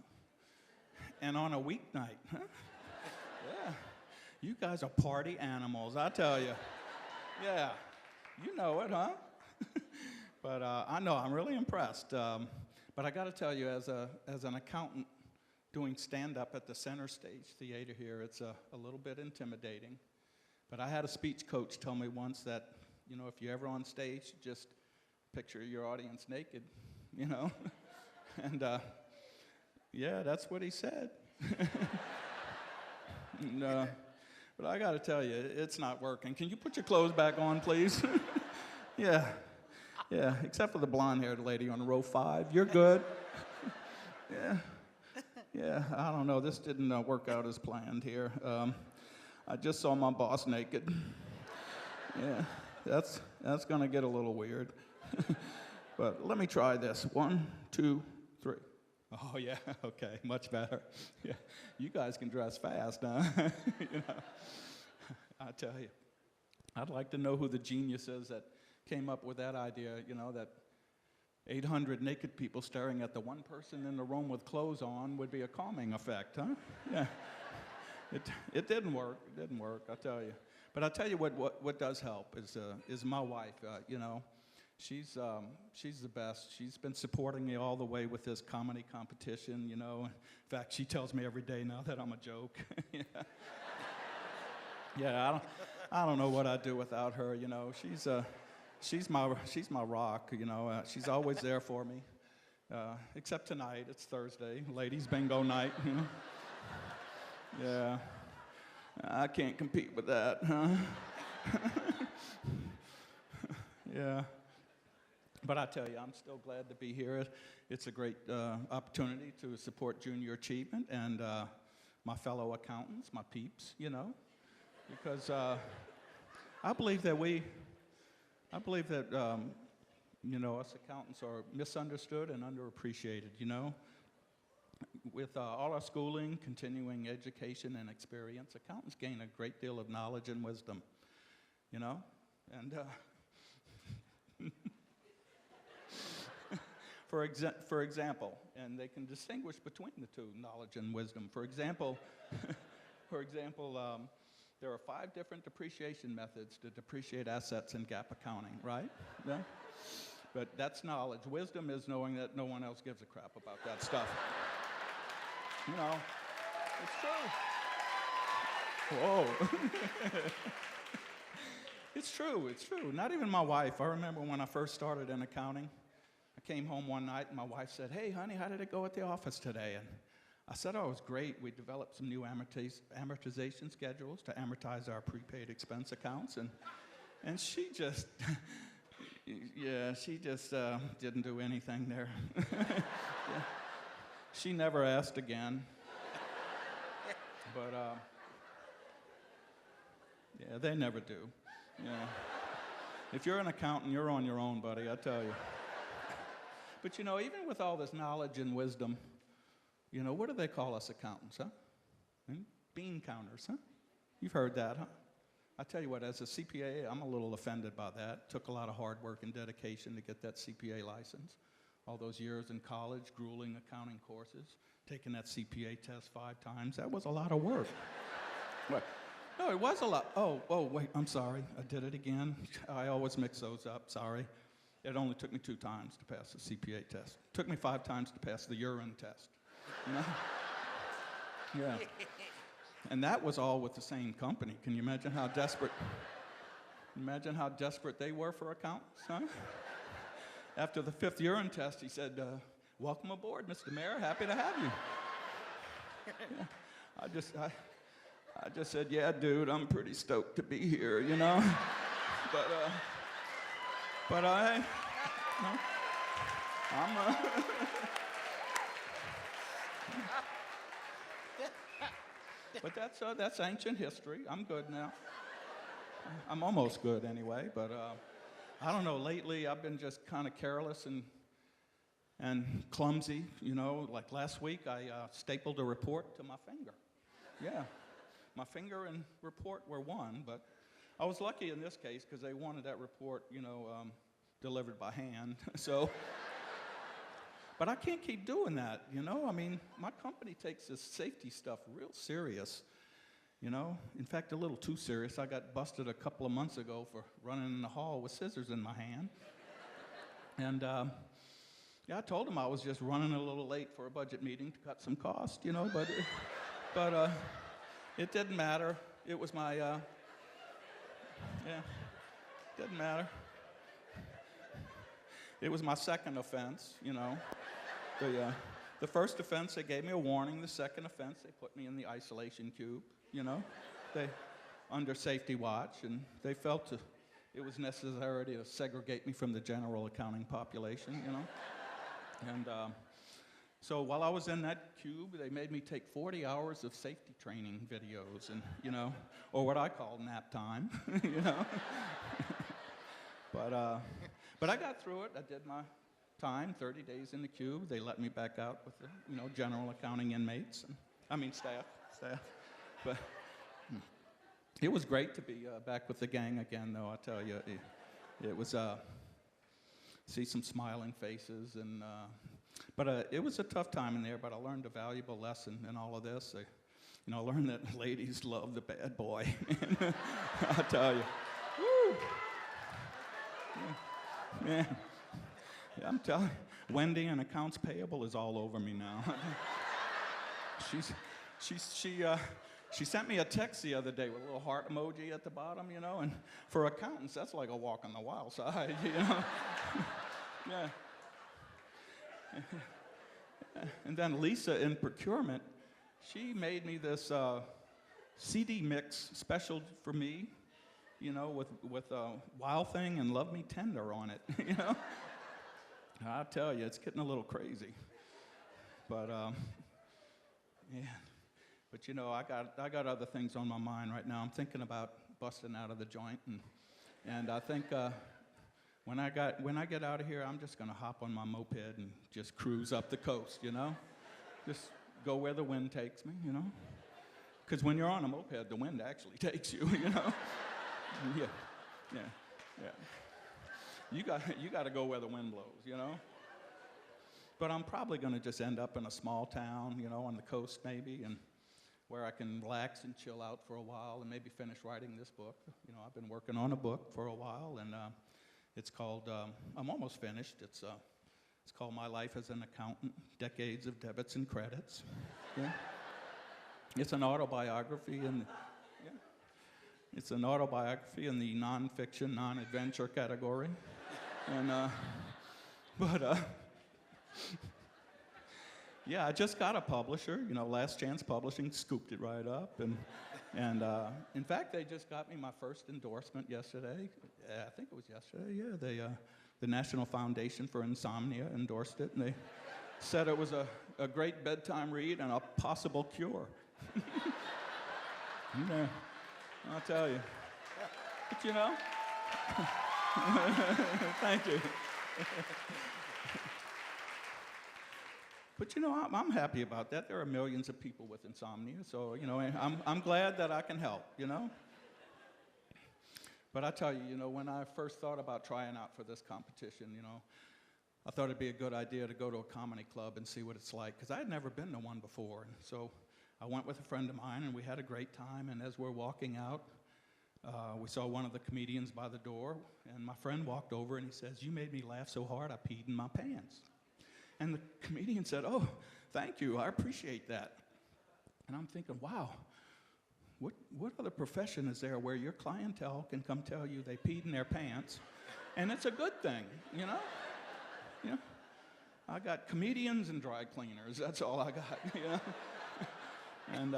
And on a weeknight, huh? Yeah. You guys are party animals, I tell you. Yeah, you know it, huh? But I know, I'm really impressed. But I got to tell you, as an accountant doing stand-up at the Center Stage Theater here, it's a little bit intimidating. But I had a speech coach tell me once that, you know, if you're ever on stage, just picture your audience naked, you know? And yeah, that's what he said. And, but I got to tell you, it's not working. Can you put your clothes back on, please? Yeah, except for the blonde-haired lady on row 5. You're good. Yeah, I don't know. This didn't work out as planned here. I just saw my boss naked. Yeah, that's gonna get a little weird. But let me try this. 1, 2, 3. Oh yeah, okay, much better. Yeah, you guys can dress fast, huh? You know, I tell you, I'd like to know who the genius is that came up with that idea. You know, that 800 naked people staring at the one person in the room with clothes on would be a calming effect, huh? Yeah. It didn't work. It didn't work, I tell you. But I tell you what does help is my wife. You know, she's the best. She's been supporting me all the way with this comedy competition. You know, in fact, she tells me every day now that I'm a joke. Yeah. Yeah, I don't know what I'd do without her. You know, she's my rock, you know. She's always there for me. Except tonight, it's Thursday, ladies bingo night, you know. Yeah, I can't compete with that, huh? Yeah, but I tell you, I'm still glad to be here. It's a great opportunity to support junior achievement and my fellow accountants, my peeps, you know, because I believe that you know, us accountants are misunderstood and underappreciated, you know. With all our schooling, continuing education, and experience, accountants gain a great deal of knowledge and wisdom, you know. And for example, and they can distinguish between the two, knowledge and wisdom. For example, there are 5 different depreciation methods to depreciate assets in GAAP accounting, right? Yeah? But that's knowledge. Wisdom is knowing that no one else gives a crap about that stuff. You know, it's true. Whoa. It's true. Not even my wife. I remember when I first started in accounting, I came home one night and my wife said, "Hey, honey, how did it go at the office today?" And I said, "Oh, it was great. We developed some new amortization schedules to amortize our prepaid expense accounts." And she just, didn't do anything there. Yeah. She never asked again. But, yeah, they never do. Yeah. If you're an accountant, you're on your own, buddy, I tell you. But, you know, even with all this knowledge and wisdom, you know, what do they call us accountants, huh? Bean counters, huh? You've heard that, huh? I tell you what, as a CPA, I'm a little offended by that. Took a lot of hard work and dedication to get that CPA license. All those years in college, grueling accounting courses, taking that CPA test 5 times. That was a lot of work. What? No, it was a lot. Oh, wait, I'm sorry. I did it again. I always mix those up, sorry. It only took me 2 times to pass the CPA test. It took me 5 times to pass the urine test. You know? Yeah. And that was all with the same company. Can you imagine how desperate? Imagine how desperate they were for accountants, huh? After the 5th urine test, he said, "Welcome aboard, Mr. Mayor. Happy to have you." Yeah. I just said, "Yeah, dude, I'm pretty stoked to be here, you know." But I'm. But that's ancient history. I'm good now. I'm almost good anyway. But I don't know. Lately, I've been just kind of careless and clumsy. You know, like last week, I stapled a report to my finger. Yeah, my finger and report were one, but I was lucky in this case because they wanted that report, you know, delivered by hand. So. But I can't keep doing that, you know? I mean, my company takes this safety stuff real serious, you know? In fact, a little too serious. I got busted a couple of months ago for running in the hall with scissors in my hand. And, yeah, I told them I was just running a little late for a budget meeting to cut some cost, you know? But it didn't matter. It was my, yeah, didn't matter. It was my second offense, you know. The first offense, they gave me a warning. The second offense, they put me in the isolation cube, you know. They under safety watch, and they felt it was necessary to segregate me from the general accounting population, you know. And so while I was in that cube, they made me take 40 hours of safety training videos, and you know, or what I call nap time, you know. But I got through it. I did my time, 30 days in the cube. They let me back out with the, you know, general accounting inmates. Staff. But it was great to be back with the gang again, though. I tell you, it was see some smiling faces, and but it was a tough time in there. But I learned a valuable lesson in all of this. You know, I learned that ladies love the bad boy. I tell you, woo. Yeah. I'm telling you, Wendy in accounts payable is all over me now. She sent me a text the other day with a little heart emoji at the bottom, you know, and for accountants, that's like a walk on the wild side, you know. Yeah. And then Lisa in procurement, she made me this CD mix special for me, you know, with Wild Thing and Love Me Tender on it, you know. I tell you, it's getting a little crazy. But, yeah. But, you know, I got other things on my mind right now. I'm thinking about busting out of the joint, and I think when I get out of here, I'm just going to hop on my moped and just cruise up the coast, you know? Just go where the wind takes me, you know? Because when you're on a moped, the wind actually takes you, you know? Yeah. You got to go where the wind blows, you know? But I'm probably going to just end up in a small town, you know, on the coast maybe, and where I can relax and chill out for a while and maybe finish writing this book. You know, I've been working on a book for a while, and it's called, I'm almost finished. It's called My Life as an Accountant, Decades of Debits and Credits. Yeah. It's an autobiography, and yeah. It's an autobiography in the nonfiction, non-adventure category. And, yeah, I just got a publisher, you know, Last Chance Publishing scooped it right up, and in fact, they just got me my first endorsement yesterday. I think it was yesterday. Yeah, the National Foundation for Insomnia endorsed it, and they said it was a great bedtime read and a possible cure. Yeah, I'll tell you. But you know, thank you. But you know, I'm happy about that. There are millions of people with insomnia, so you know, I'm glad that I can help. You know. But I tell you, you know, when I first thought about trying out for this competition, you know, I thought it'd be a good idea to go to a comedy club and see what it's like, because I had never been to one before. And so I went with a friend of mine, and we had a great time. And as we're walking out, we saw one of the comedians by the door, and my friend walked over and he says, "You made me laugh so hard I peed in my pants." And the comedian said, "Oh, thank you, I appreciate that." And I'm thinking, wow, what other profession is there where your clientele can come tell you they peed in their pants, and it's a good thing, you know? You know? I got comedians and dry cleaners, that's all I got, you know? And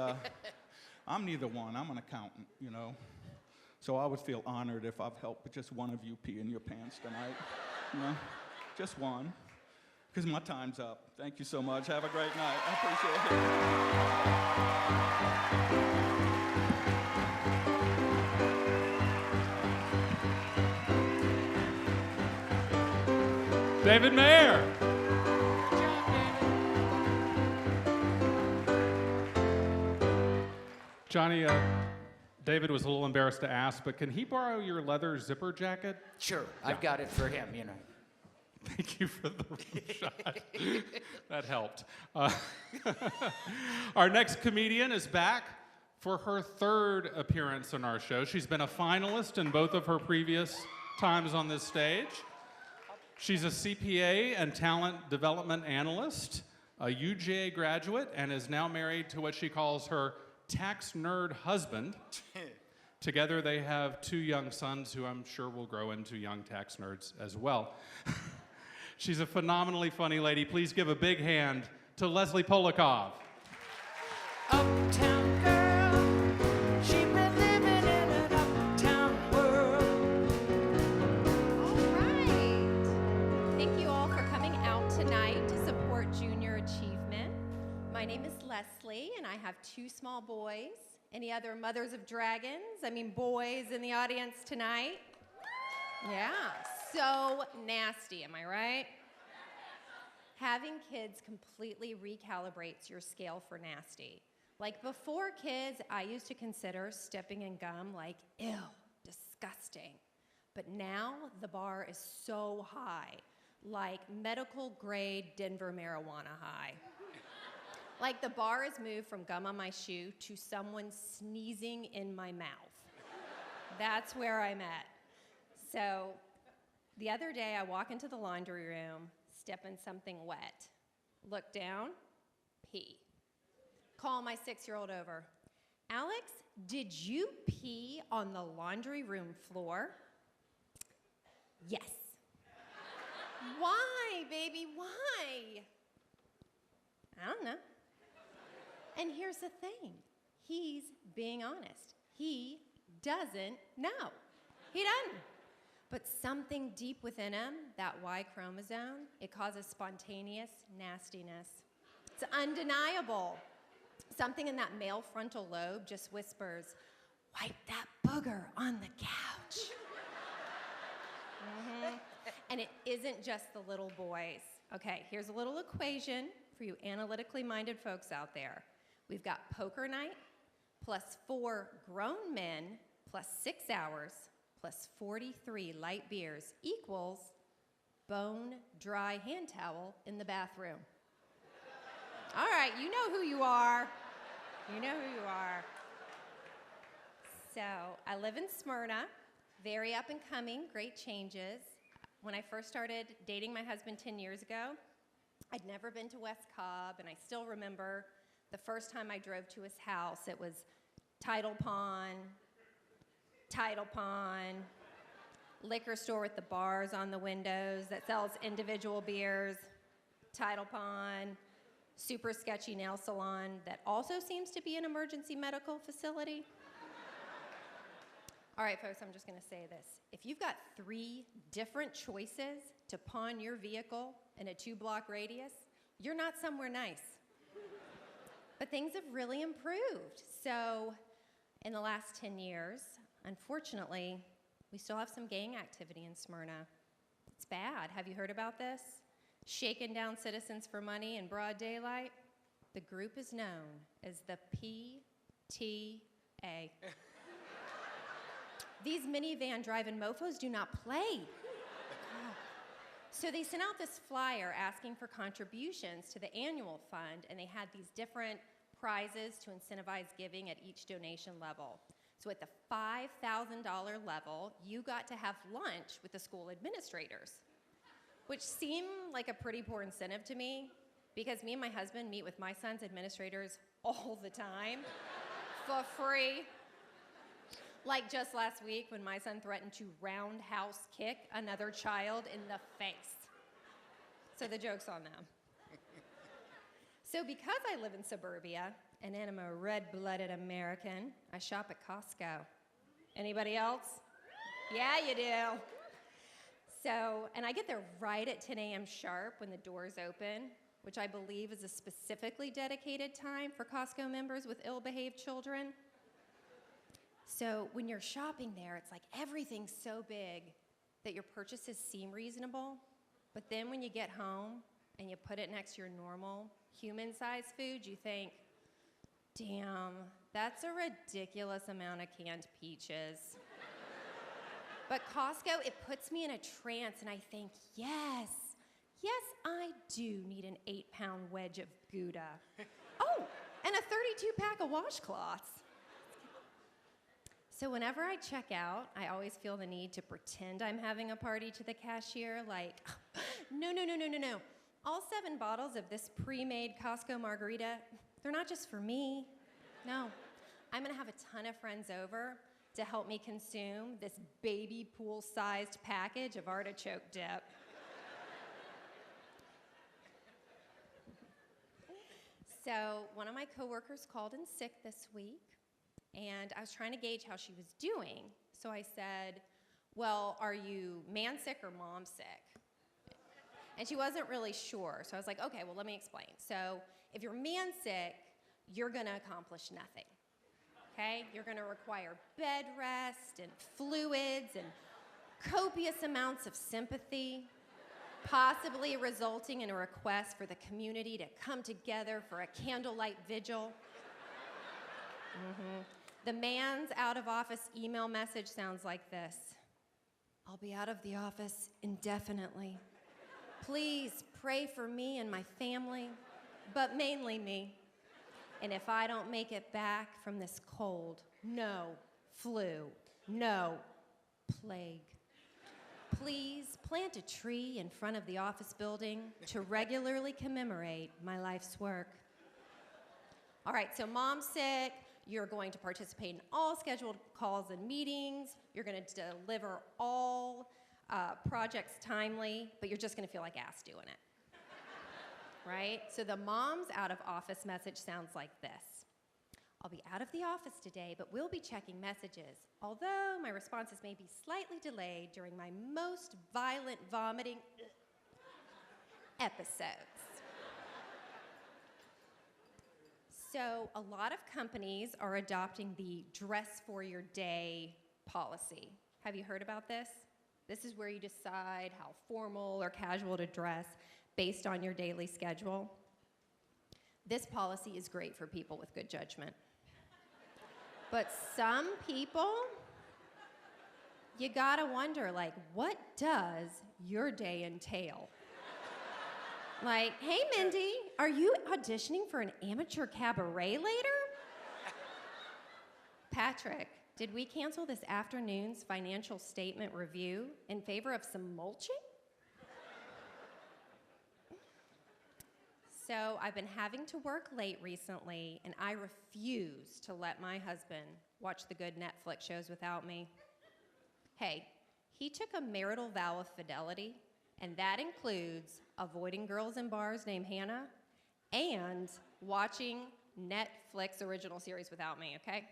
I'm neither one, I'm an accountant, you know? So I would feel honored if I've helped just one of you pee in your pants tonight, you know? Just one. Because my time's up. Thank you so much. Have a great night. I appreciate it. David Mayer. Johnny, David was a little embarrassed to ask, but can he borrow your leather zipper jacket? Sure, I've got it for him, you know. Thank you for the shot. That helped. Our next comedian is back for her third appearance on our show. She's been a finalist in both of her previous times on this stage. She's a CPA and talent development analyst, a UGA graduate, and is now married to what she calls her tax nerd husband. Together they have 2 young sons who I'm sure will grow into young tax nerds as well. She's a phenomenally funny lady. Please give a big hand to Leslie Polakov. Uptown girl, she been living in an uptown world. All right. Thank you all for coming out tonight to support junior achievement. My name is Leslie, and I have 2 small boys. Any other mothers of dragons? I mean, boys in the audience tonight? Yeah, so nasty, am I right? Having kids completely recalibrates your scale for nasty. Like before kids, I used to consider stepping in gum like, ew, disgusting. But now the bar is so high, like medical grade Denver marijuana high. Like the bar has moved from gum on my shoe to someone sneezing in my mouth. That's where I'm at. So the other day I walk into the laundry room, step in something wet, look down, pee. Call my 6-year-old over. Alex, did you pee on the laundry room floor? Yes. Why, baby, why? I don't know. And here's the thing. He's being honest. He doesn't know. He doesn't. But something deep within him, that Y chromosome, it causes spontaneous nastiness. It's undeniable. Something in that male frontal lobe just whispers, wipe that booger on the couch. And it isn't just the little boys. Okay, here's a little equation for you analytically minded folks out there. We've got poker night plus 4 grown men plus 6 hours plus 43 light beers equals bone dry hand towel in the bathroom. All right, you know who you are. You know who you are. So I live in Smyrna, very up and coming, great changes. When I first started dating my husband 10 years ago, I'd never been to West Cobb, and I still remember the first time I drove to his house. It was Tidal Pond, liquor store with the bars on the windows that sells individual beers, Tidal Pond, super sketchy nail salon that also seems to be an emergency medical facility. All right, folks, I'm just gonna say this. If you've got 3 different choices to pawn your vehicle in a 2-block radius, you're not somewhere nice. But things have really improved. So in the last 10 years, unfortunately, we still have some gang activity in Smyrna. It's bad. Have you heard about this? Shaking down citizens for money in broad daylight. The group is known as the PTA. These minivan driving mofos do not play. So they sent out this flyer asking for contributions to the annual fund, and they had these different prizes to incentivize giving at each donation level. So at the $5,000 level, you got to have lunch with the school administrators, which seemed like a pretty poor incentive to me because me and my husband meet with my son's administrators all the time for free. Like just last week when my son threatened to roundhouse kick another child in the face. So the joke's on them. So because I live in suburbia and I'm a red-blooded American, I shop at Costco. Anybody else? Yeah, you do. So, and I get there right at 10 a.m. sharp when the doors open, which I believe is a specifically dedicated time for Costco members with ill-behaved children. So when you're shopping there, it's like everything's so big that your purchases seem reasonable, but then when you get home and you put it next to your normal human-sized food, you think, damn, that's a ridiculous amount of canned peaches. But Costco, it puts me in a trance, and I think, yes, I do need an 8-pound wedge of Gouda. Oh, and a 32-pack of washcloths. So whenever I check out, I always feel the need to pretend I'm having a party to the cashier, like, no. All 7 bottles of this pre-made Costco margarita, they're not just for me. No, I'm gonna have a ton of friends over to help me consume this baby pool-sized package of artichoke dip. So one of my coworkers called in sick this week, and I was trying to gauge how she was doing. So I said, well, are you man sick or mom sick? And she wasn't really sure. So I was like, okay, well, let me explain. So if you're man sick, you're gonna accomplish nothing, okay? You're gonna require bed rest and fluids and copious amounts of sympathy, possibly resulting in a request for the community to come together for a candlelight vigil. The man's out of office email message sounds like this. I'll be out of the office indefinitely. Please pray for me and my family, but mainly me. And if I don't make it back from this cold, no flu, no plague, please plant a tree in front of the office building to regularly commemorate my life's work. All right, so mom's sick, You're going to participate in all scheduled calls and meetings. You're going to deliver all projects timely, but you're just going to feel like ass doing it. Right? So the mom's out of office message sounds like this. I'll be out of the office today, but we'll be checking messages, although my responses may be slightly delayed during my most violent vomiting episodes. So a lot of companies are adopting the dress for your day policy. Have you heard about this? This is where you decide how formal or casual to dress based on your daily schedule. This policy is great for people with good judgment. But some people, you gotta wonder, like, what does your day entail? Like, hey, Mindy, are you auditioning for an amateur cabaret later? Patrick, did we cancel this afternoon's financial statement review in favor of some mulching? So I've been having to work late recently, and I refuse to let my husband watch the good Netflix shows without me. Hey, he took a marital vow of fidelity, and that includes avoiding girls in bars named Hannah and watching Netflix original series without me, okay?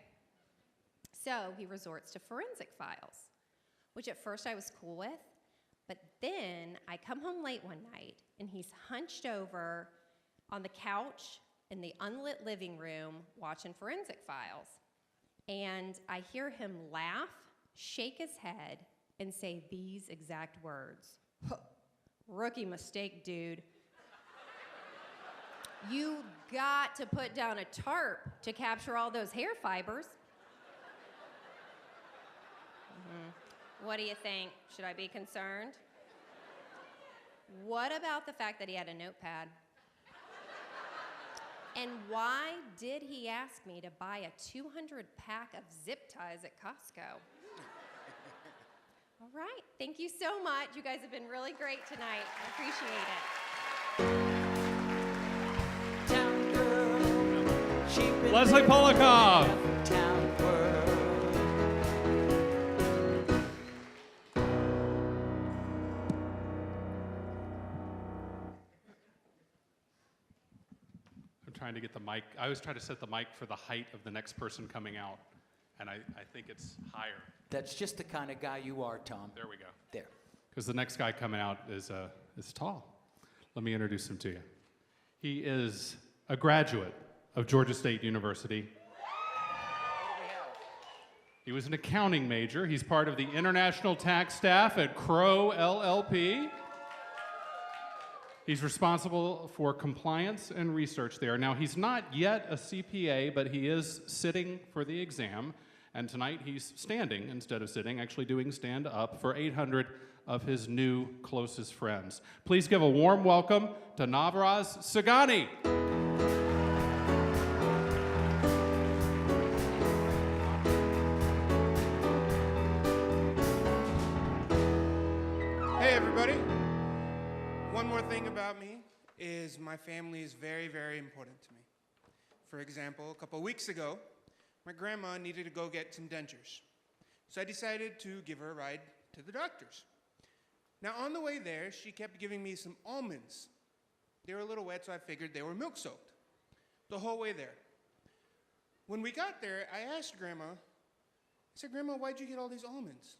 So he resorts to forensic files, which at first I was cool with, but then I come home late one night, and he's hunched over on the couch in the unlit living room watching forensic files. And I hear him laugh, shake his head, and say these exact words. Rookie mistake, dude. You got to put down a tarp to capture all those hair fibers. What do you think? Should I be concerned? What about the fact that he had a notepad? And why did he ask me to buy a 200-pack of zip ties at Costco? All right, thank you so much. You guys have been really great tonight. I appreciate it. Town girl, she's been Leslie living Polakov. in a town world. I'm trying to get the mic. I always try to set the mic for the height of the next person coming out, and I think it's higher. That's just the kind of guy you are, Tom. There we go. There. Because the next guy coming out is tall. Let me introduce him to you. He is a graduate of Georgia State University. He was an accounting major. He's part of the international tax staff at Crow LLP. He's responsible for compliance and research there. Now, he's not yet a CPA, but he is sitting for the exam. And tonight he's standing instead of sitting, actually doing stand up for 800 of his new closest friends. Please give a warm welcome to Navraz Sagani. Hey everybody. One more thing about me is my family is very, very important to me. For example, a couple weeks ago, my grandma needed to go get some dentures. So I decided to give her a ride to the doctor's. Now on the way there, she kept giving me some almonds. They were a little wet, so I figured they were milk soaked the whole way there. When we got there, I asked Grandma, I said, Grandma, why'd you get all these almonds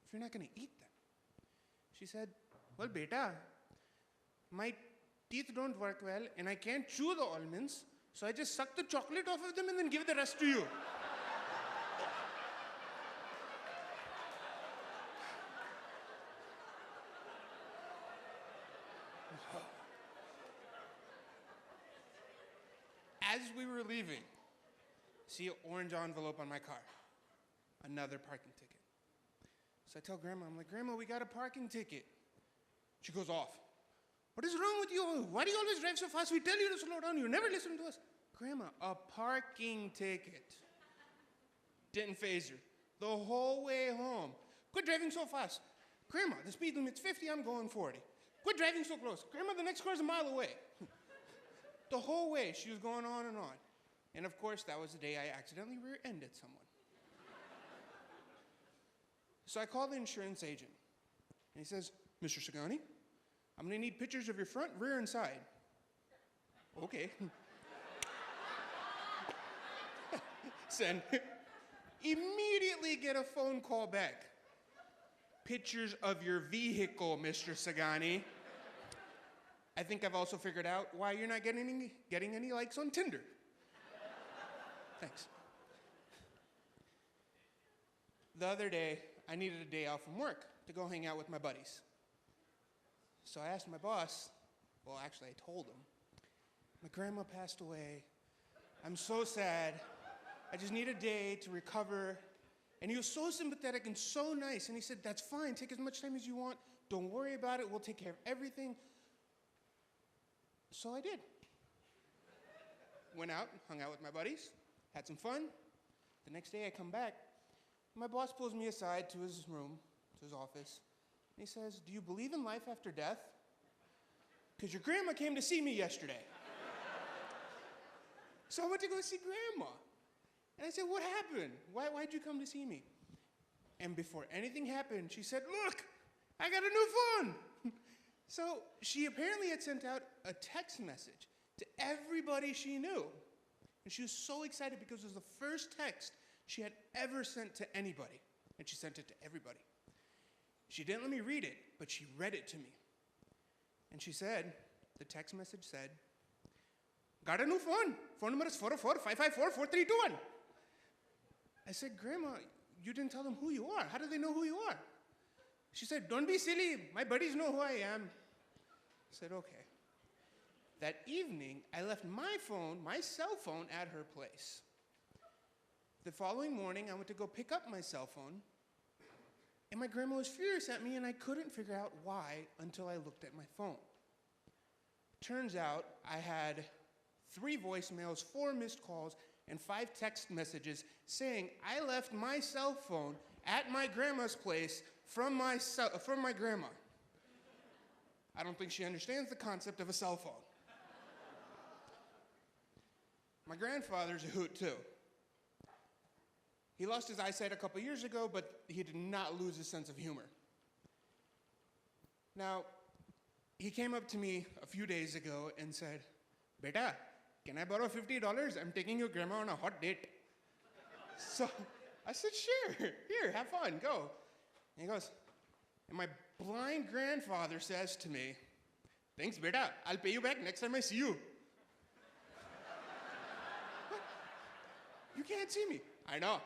if you're not gonna eat them? She said, well, beta, my teeth don't work well and I can't chew the almonds, so I just suck the chocolate off of them and then give the rest to you. As we were leaving, see an orange envelope on my car. Another parking ticket. So I tell Grandma, I'm like, Grandma, we got a parking ticket. She goes off. What is wrong with you? Why do you always drive so fast? We tell you to slow down. You never listen to us. Grandma, a parking ticket. Didn't faze her. The whole way home. Quit driving so fast. Grandma, the speed limit's 50, I'm going 40. Quit driving so close. Grandma, the next car's a mile away. The whole way, she was going on and on. And of course, that was the day I accidentally rear-ended someone. So I called the insurance agent, and he says, Mr. Sagani, I'm gonna need pictures of your front, rear, and side. Okay. Send. Immediately get a phone call back. Pictures of your vehicle, Mr. Sagani. I think I've also figured out why you're not getting any likes on Tinder. Thanks. The other day, I needed a day off from work to go hang out with my buddies. So I asked my boss, well, actually, I told him, my grandma passed away. I'm so sad. I just need a day to recover. And he was so sympathetic and so nice. And he said, that's fine. Take as much time as you want. Don't worry about it. We'll take care of everything. So I did. Went out, hung out with my buddies, had some fun. The next day I come back. My boss pulls me aside to his room, to his office. And he says, do you believe in life after death? Because your grandma came to see me yesterday. So I went to go see grandma. And I said, what happened? Why'd you come to see me? And before anything happened, she said, look, I got a new phone. So she apparently had sent out a text message to everybody she knew. And she was so excited because it was the first text she had ever sent to anybody. And she sent it to everybody. She didn't let me read it, but she read it to me. And she said, the text message said, got a new phone. Phone number is 404-554-4321. I said, Grandma, you didn't tell them who you are. How do they know who you are? She said, don't be silly. My buddies know who I am. I said, okay. That evening, I left my phone, my cell phone, at her place. The following morning, I went to go pick up my cell phone, and my grandma was furious at me, and I couldn't figure out why until I looked at my phone. Turns out I had 3 voicemails, 4 missed calls, and 5 text messages saying I left my cell phone at my grandma's place from my grandma. I don't think she understands the concept of a cell phone. My grandfather's a hoot too. He lost his eyesight a couple years ago, but he did not lose his sense of humor. Now, he came up to me a few days ago and said, Beta, can I borrow $50? I'm taking your grandma on a hot date. So I said, sure, here, have fun, go. And he goes, and my blind grandfather says to me, thanks, beta, I'll pay you back next time I see you. You can't see me. I know.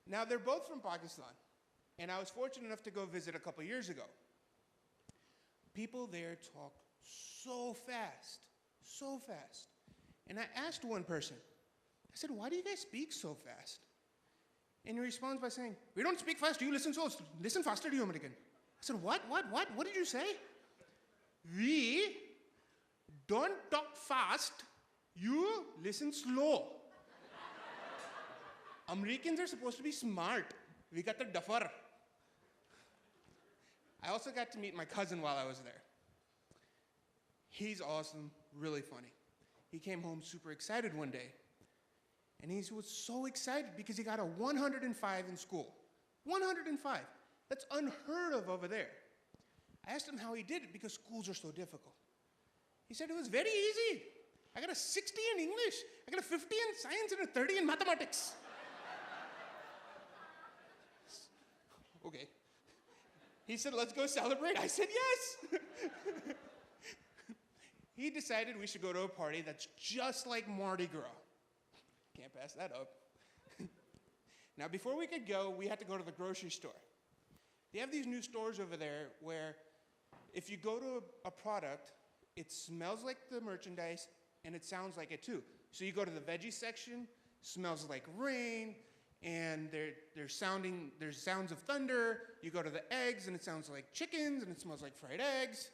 Now, they're both from Pakistan, and I was fortunate enough to go visit a couple years ago. People there talk so fast, so fast. And I asked one person, I said, why do you guys speak so fast? And he responds by saying, we don't speak fast, you listen faster, you American. I said, what did you say? We don't talk fast, you listen slow. Americans are supposed to be smart. We got the duffer. I also got to meet my cousin while I was there. He's awesome, really funny. He came home super excited one day. And he was so excited because he got a 105 in school. 105. That's unheard of over there. I asked him how he did it because schools are so difficult. He said it was very easy. I got a 60 in English. I got a 50 in science and a 30 in mathematics. Okay. He said, let's go celebrate. I said, yes. He decided we should go to a party that's just like Mardi Gras. Can't pass that up. Now, before we could go, we had to go to the grocery store. They have these new stores over there where if you go to a product, it smells like the merchandise and it sounds like it too. So you go to the veggie section, smells like rain, and there's sounds of thunder. You go to the eggs and it sounds like chickens and it smells like fried eggs.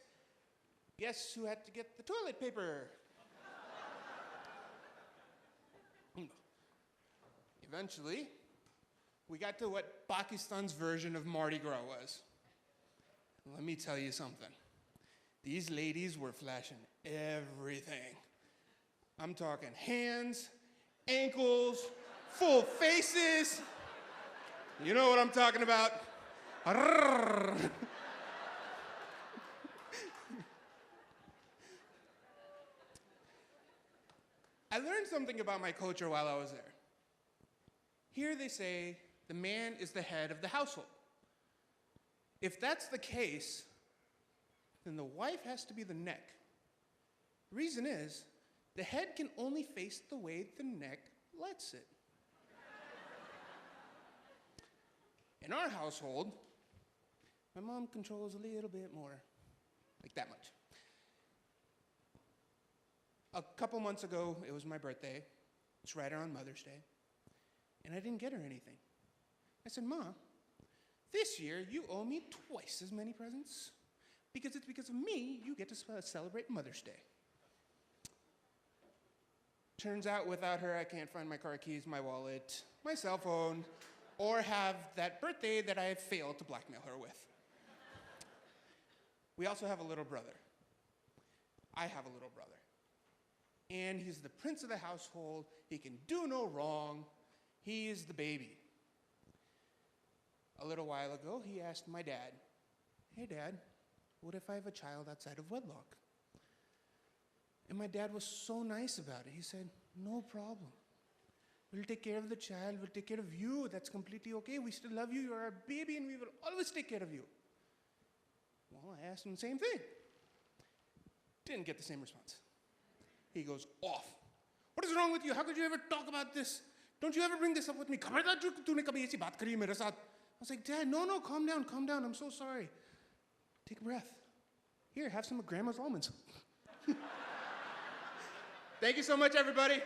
Guess who had to get the toilet paper? Eventually, we got to what Pakistan's version of Mardi Gras was. Let me tell you something. these ladies were flashing everything. I'm talking hands, ankles, full faces. You know what I'm talking about? Arrrr. I learned something about my culture while I was there. Here they say the man is the head of the household. If that's the case, then the wife has to be the neck. The reason is, the head can only face the way the neck lets it. In our household, my mom controls a little bit more, like that much. A couple months ago, it was my birthday. It's right around Mother's Day. And I didn't get her anything. I said, Ma, this year you owe me twice as many presents because it's because of me you get to celebrate Mother's Day. Turns out without her, I can't find my car keys, my wallet, my cell phone, or have that birthday that I failed to blackmail her with. We also have a little brother. I have a little brother. And he's the prince of the household. He can do no wrong. He is the baby. A little while ago, he asked my dad, hey, Dad, what if I have a child outside of wedlock? And my dad was so nice about it. He said, no problem. We'll take care of the child. We'll take care of you. That's completely okay. We still love you. You're our baby, and we will always take care of you. Well, I asked him the same thing. Didn't get the same response. He goes off. What is wrong with you? How could you ever talk about this? Don't you ever bring this up with me? I was like, Dad, no, calm down. I'm so sorry. Take a breath. Here, have some of Grandma's almonds. Thank you so much, everybody.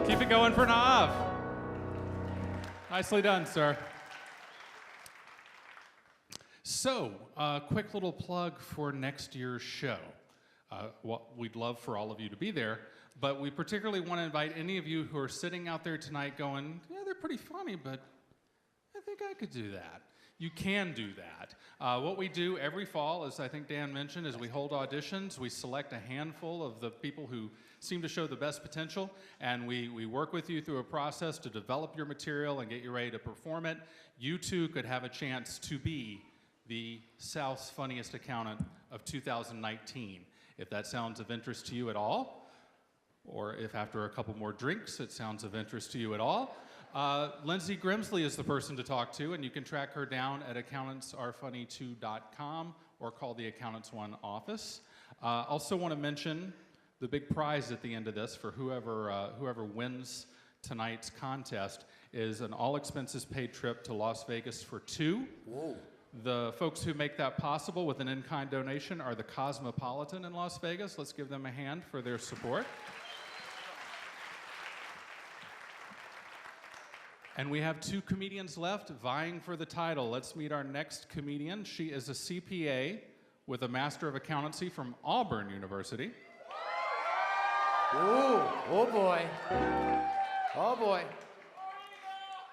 Keep it going for Nav. Nicely done, sir. So, quick little plug for next year's show. We'd love for all of you to be there, but we particularly want to invite any of you who are sitting out there tonight going, yeah, they're pretty funny, but I think I could do that. You can do that. What we do every fall, as I think Dan mentioned, is we hold auditions. We select a handful of the people who seem to show the best potential, and we work with you through a process to develop your material and get you ready to perform it. You too could have a chance to be the South's Funniest Accountant of 2019. If that sounds of interest to you at all, or if after a couple more drinks it sounds of interest to you at all, Lindsay Grimsley is the person to talk to, and you can track her down at accountantsarefunny2.com or call the Accountants One office. Also want to mention the big prize at the end of this for whoever wins tonight's contest is an all-expenses-paid trip to Las Vegas for two. Whoa. The folks who make that possible with an in-kind donation are the Cosmopolitan in Las Vegas. Let's give them a hand for their support. And we have two comedians left vying for the title. Let's meet our next comedian. She is a CPA with a Master of Accountancy from Auburn University. Ooh, oh boy. Oh boy.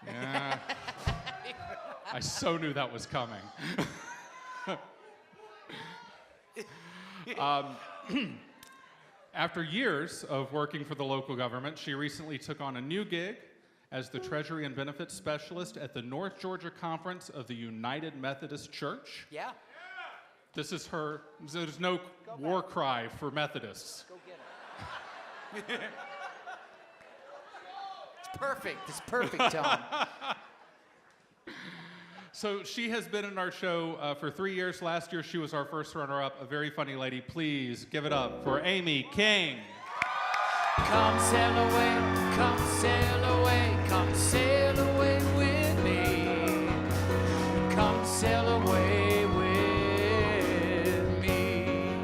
Yeah. I so knew that was coming. After years of working for the local government, she recently took on a new gig as the Treasury and Benefits Specialist at the North Georgia Conference of the United Methodist Church. Yeah. This is her, there's no war cry for Methodists. Go get it. It's perfect. It's perfect, Tom. So she has been in our show for 3 years. Last year, she was our first runner-up, a very funny lady. Please give it up for Amy King. Come sail away, come sail away, come sail away with me. Come sail away with me.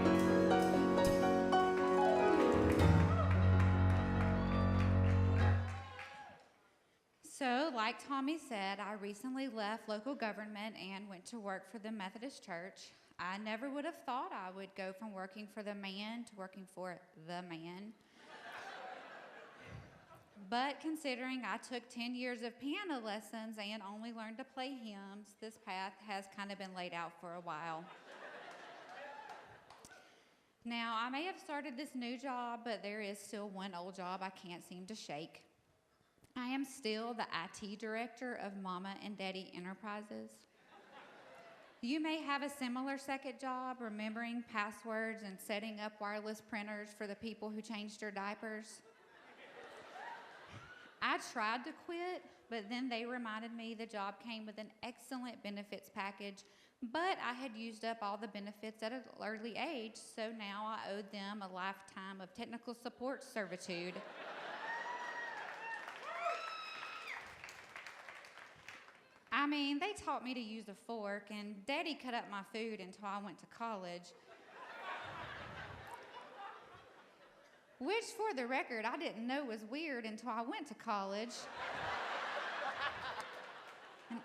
So, like Tommy said, I recently left local government and went to work for the Methodist Church. I never would have thought I would go from working for the man to working for the man. But considering I took 10 years of piano lessons and only learned to play hymns, this path has kind of been laid out for a while. Now, I may have started this new job, but there is still one old job I can't seem to shake. I am still the IT director of Mama and Daddy Enterprises. You may have a similar second job, remembering passwords and setting up wireless printers for the people who changed their diapers. I tried to quit, but then they reminded me the job came with an excellent benefits package, but I had used up all the benefits at an early age, so now I owed them a lifetime of technical support servitude. I mean, they taught me to use a fork, and Daddy cut up my food until I went to college. Which, for the record, I didn't know was weird until I went to college. And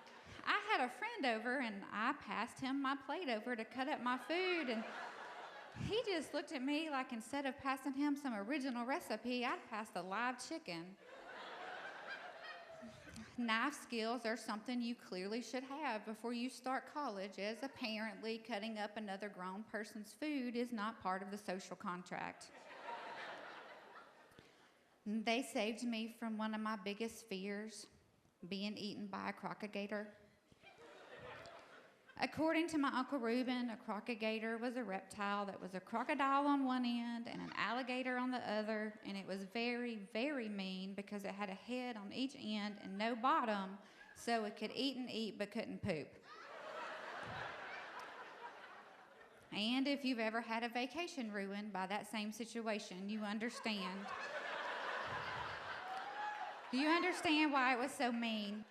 I had a friend over, and I passed him my plate over to cut up my food, and he just looked at me like instead of passing him some original recipe, I'd passed a live chicken. Knife skills are something you clearly should have before you start college, as apparently cutting up another grown person's food is not part of the social contract. They saved me from one of my biggest fears, being eaten by a crocodile. According to my Uncle Reuben, a crocodile was a reptile that was a crocodile on one end and an alligator on the other, and it was very, very mean because it had a head on each end and no bottom, so it could eat and eat but couldn't poop. And if you've ever had a vacation ruined by that same situation, you understand. You understand why it was so mean.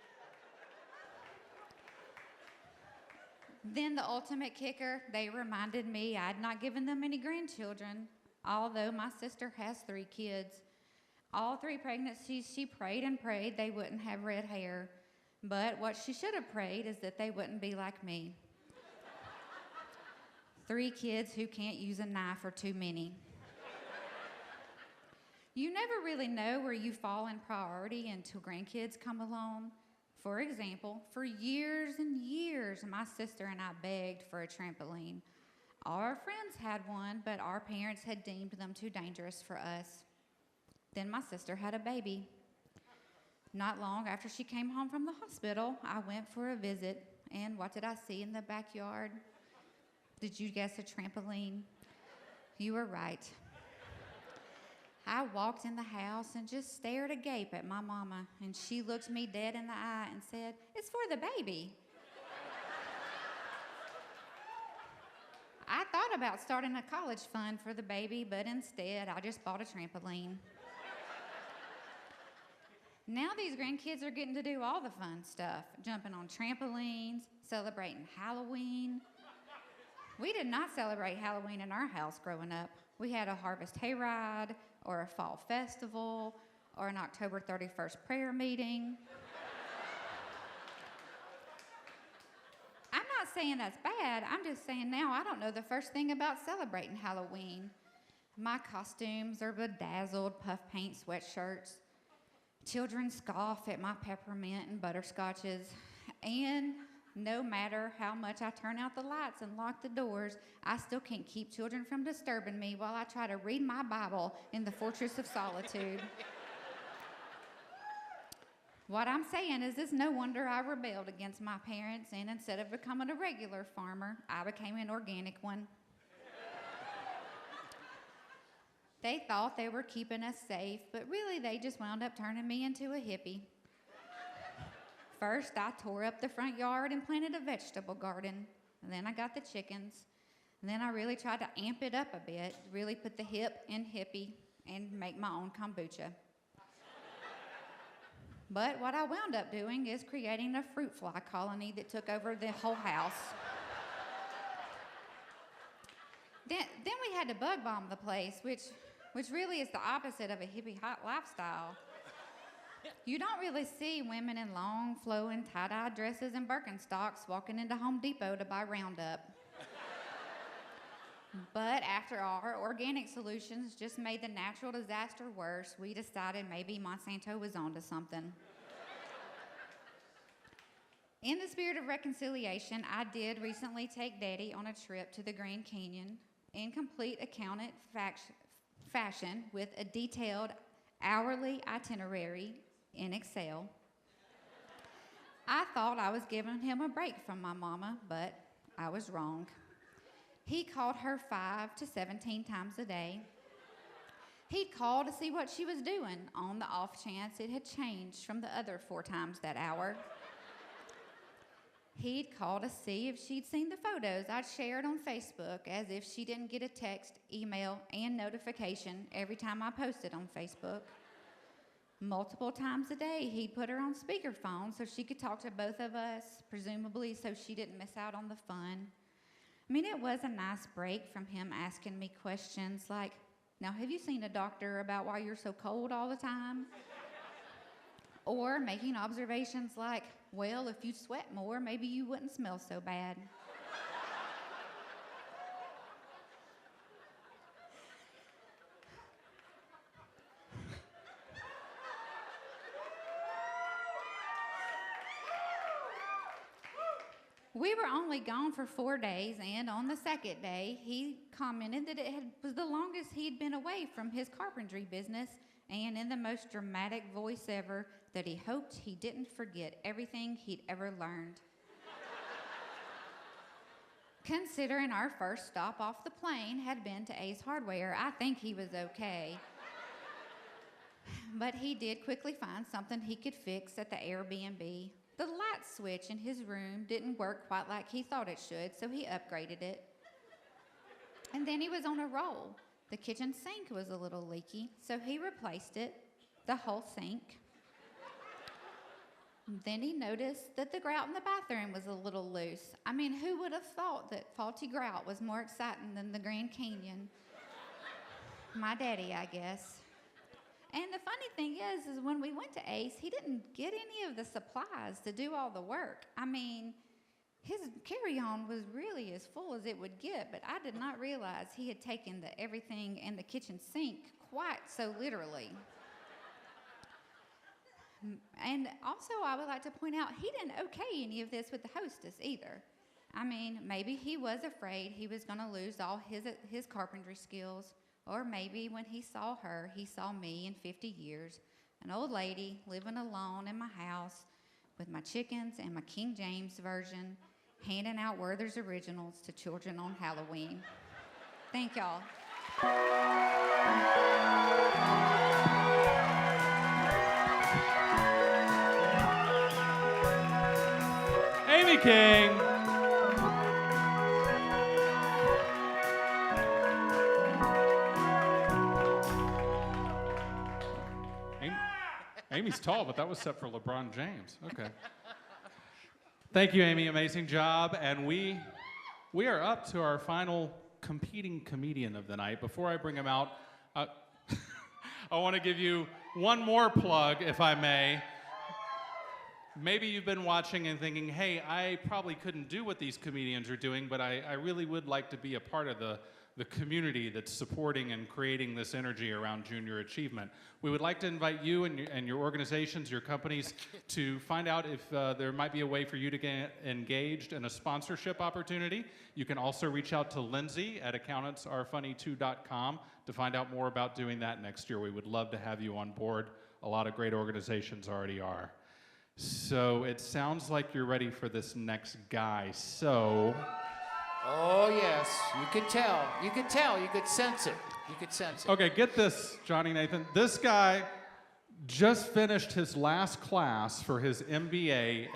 Then the ultimate kicker, they reminded me I'd not given them any grandchildren, although my sister has 3 kids. All 3 pregnancies, she prayed and prayed they wouldn't have red hair. But what she should have prayed is that they wouldn't be like me. 3 kids who can't use a knife are too many. You never really know where you fall in priority until grandkids come along. For example, for years and years, my sister and I begged for a trampoline. All our friends had one, but our parents had deemed them too dangerous for us. Then my sister had a baby. Not long after she came home from the hospital, I went for a visit, and what did I see in the backyard? Did you guess a trampoline? You were right. I walked in the house and just stared agape at my mama, and she looked me dead in the eye and said, "It's for the baby." I thought about starting a college fund for the baby, but instead I just bought a trampoline. Now these grandkids are getting to do all the fun stuff, jumping on trampolines, celebrating Halloween. We did not celebrate Halloween in our house growing up. We had a harvest hayride, or a fall festival, or an October 31st prayer meeting. I'm not saying that's bad. I'm just saying now I don't know the first thing about celebrating Halloween. My costumes are bedazzled puff paint sweatshirts. Children scoff at my peppermint and butterscotches. And no matter how much I turn out the lights and lock the doors, I still can't keep children from disturbing me while I try to read my Bible in the fortress of solitude. What I'm saying is it's no wonder I rebelled against my parents, and instead of becoming a regular farmer, I became an organic one. They thought they were keeping us safe, but really they just wound up turning me into a hippie. First, I tore up the front yard and planted a vegetable garden. And then I got the chickens. And then I really tried to amp it up a bit, really put the hip in hippie and make my own kombucha. But what I wound up doing is creating a fruit fly colony that took over the whole house. Then we had to bug bomb the place, which really is the opposite of a hippie hot lifestyle. You don't really see women in long, flowing, tie-dye dresses and Birkenstocks walking into Home Depot to buy Roundup. But after our organic solutions just made the natural disaster worse, we decided maybe Monsanto was onto something. In the spirit of reconciliation, I did recently take Daddy on a trip to the Grand Canyon in complete accountant fashion with a detailed hourly itinerary in Excel. I thought I was giving him a break from my mama, but I was wrong. He called her 5 to 17 times a day. He'd call to see what she was doing on the off chance it had changed from the other 4 times that hour. He'd call to see if she'd seen the photos I'd shared on Facebook, as if she didn't get a text, email, and notification every time I posted on Facebook. Multiple times a day, he'd put her on speakerphone so she could talk to both of us, presumably so she didn't miss out on the fun. I mean, it was a nice break from him asking me questions like, now, have you seen a doctor about why you're so cold all the time? Or making observations like, well, if you'd sweat more, maybe you wouldn't smell so bad. We were only gone for 4 days, and on the second day, he commented that was the longest he'd been away from his carpentry business, and in the most dramatic voice ever, that he hoped he didn't forget everything he'd ever learned. Considering our first stop off the plane had been to Ace Hardware, I think he was okay. But he did quickly find something he could fix at the Airbnb. The light switch in his room didn't work quite like he thought it should, so he upgraded it. And then he was on a roll. The kitchen sink was a little leaky, so he replaced it, the whole sink. Then he noticed that the grout in the bathroom was a little loose. I mean, who would have thought that faulty grout was more exciting than the Grand Canyon? My daddy, I guess. And the funny thing is when we went to Ace, he didn't get any of the supplies to do all the work. I mean, his carry-on was really as full as it would get, but I did not realize he had taken the everything in the kitchen sink quite so literally. And also, I would like to point out, he didn't okay any of this with the hostess either. I mean, maybe he was afraid he was going to lose all his carpentry skills. Or maybe when he saw her, he saw me in 50 years, an old lady living alone in my house with my chickens and my King James version, handing out Werther's Originals to children on Halloween. Thank y'all. Amy King. Amy's tall, but that was set for LeBron James. Okay. Thank you, Amy. Amazing job. And we are up to our final competing comedian of the night. Before I bring him out, I want to give you one more plug, if I may. Maybe you've been watching and thinking, hey, I probably couldn't do what these comedians are doing, but I really would like to be a part of the community that's supporting and creating this energy around junior achievement. We would like to invite you and your organizations, your companies, to find out if there might be a way for you to get engaged in a sponsorship opportunity. You can also reach out to Lindsay at accountantsarefunny2.com to find out more about doing that next year. We would love to have you on board. A lot of great organizations already are. So it sounds like you're ready for this next guy. So... Oh, yes. You could tell. You could tell. You could sense it. You could sense it. Okay, get this, Johnny Nathan. This guy just finished his last class for his MBA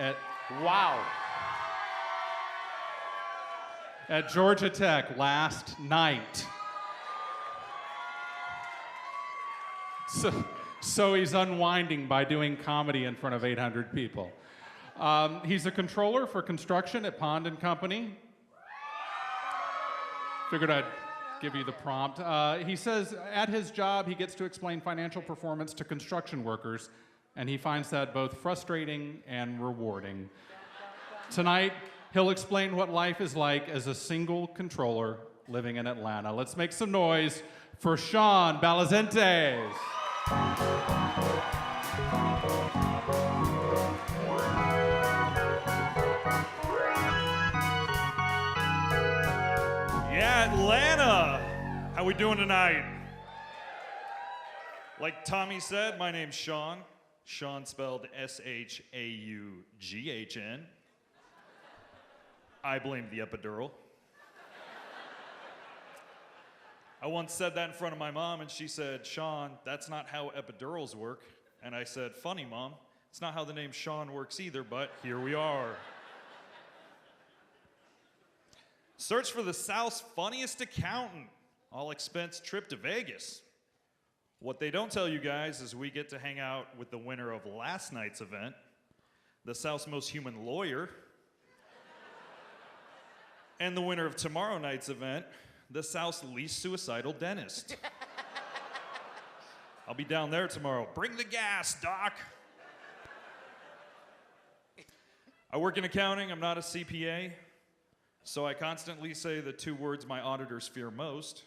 at Georgia Tech last night. So he's unwinding by doing comedy in front of 800 people. He's a controller for construction at Pond & Company. Figured I'd give you the prompt. He says at his job, he gets to explain financial performance to construction workers, and he finds that both frustrating and rewarding. Tonight, he'll explain what life is like as a single controller living in Atlanta. Let's make some noise for Sean Balazentes. Yeah, Atlanta. How we doing tonight? Like Tommy said, my name's Sean. Sean spelled S-H-A-U-G-H-N. I blame the epidural. I once said that in front of my mom, and she said, Sean, that's not how epidurals work. And I said, funny, Mom. It's not how the name Sean works either, but here we are. Search for the South's funniest accountant. All expense trip to Vegas. What they don't tell you guys is we get to hang out with the winner of last night's event, the South's most human lawyer, and the winner of tomorrow night's event, the South's least suicidal dentist. I'll be down there tomorrow. Bring the gas, Doc. I work in accounting. I'm not a CPA, so I constantly say the two words my auditors fear most.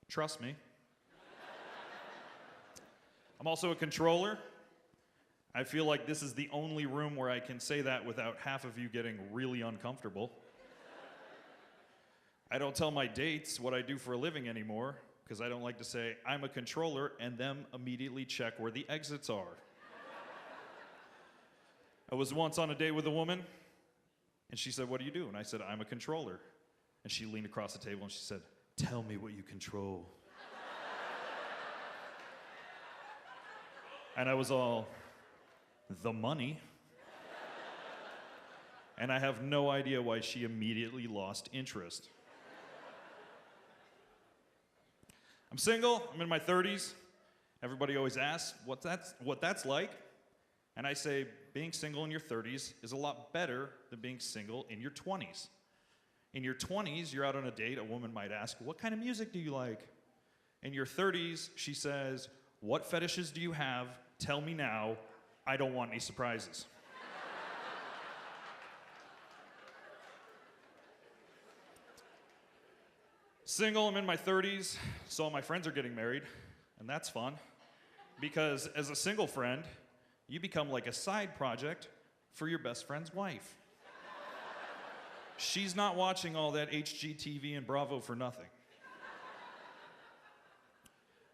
Trust me. I'm also a controller. I feel like this is the only room where I can say that without half of you getting really uncomfortable. I don't tell my dates what I do for a living anymore because I don't like to say I'm a controller and them immediately check where the exits are. I was once on a date with a woman and she said, what do you do? And I said, I'm a controller. And she leaned across the table and she said, tell me what you control. And I was all, the money. And I have no idea why she immediately lost interest. I'm single, I'm in my 30s. Everybody always asks what that's like. And I say, being single in your 30s is a lot better than being single in your 20s. In your 20s, you're out on a date, a woman might ask, what kind of music do you like? In your 30s, she says, what fetishes do you have? Tell me now. I don't want any surprises. Single, I'm in my 30s, so all my friends are getting married, and that's fun. Because as a single friend, you become like a side project for your best friend's wife. She's not watching all that HGTV and Bravo for nothing.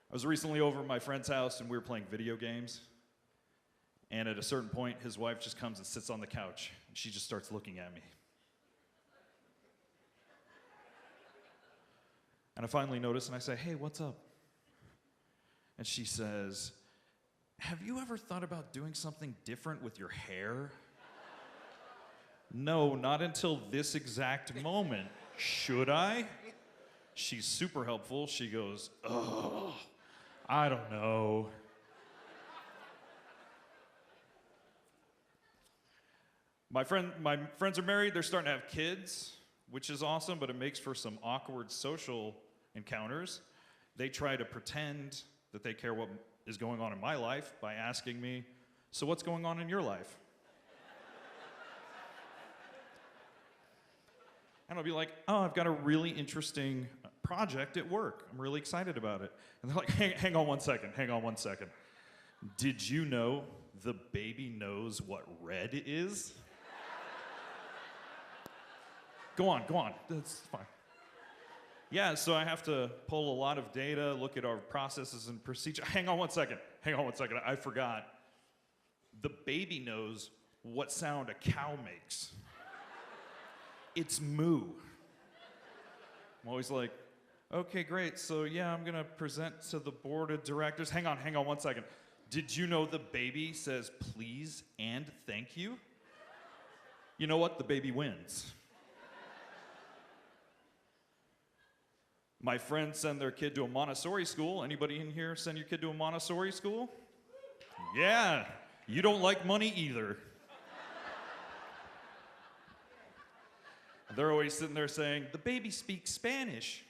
I was recently over at my friend's house and we were playing video games. And at a certain point, his wife just comes and sits on the couch and she just starts looking at me. And I finally notice and I say, hey, what's up? And she says, have you ever thought about doing something different with your hair? No, not until this exact moment. Should I? She's super helpful. She goes, oh, I don't know. My friends are married. They're starting to have kids, which is awesome, but it makes for some awkward social encounters. They try to pretend that they care what is going on in my life by asking me, so what's going on in your life? And I'll be like, oh, I've got a really interesting project at work. I'm really excited about it. And they're like, hang on one second. Did you know the baby knows what red is? Go on, that's fine. Yeah, so I have to pull a lot of data, look at our processes and procedures. Hang on one second, I forgot. The baby knows what sound a cow makes. It's moo. I'm always like, okay, great, so yeah, I'm gonna present to the board of directors. Hang on one second. Did you know the baby says please and thank you? You know what? The baby wins. My friends send their kid to a Montessori school. Anybody in here send your kid to a Montessori school? Yeah, you don't like money either. They're always sitting there saying, the baby speaks Spanish.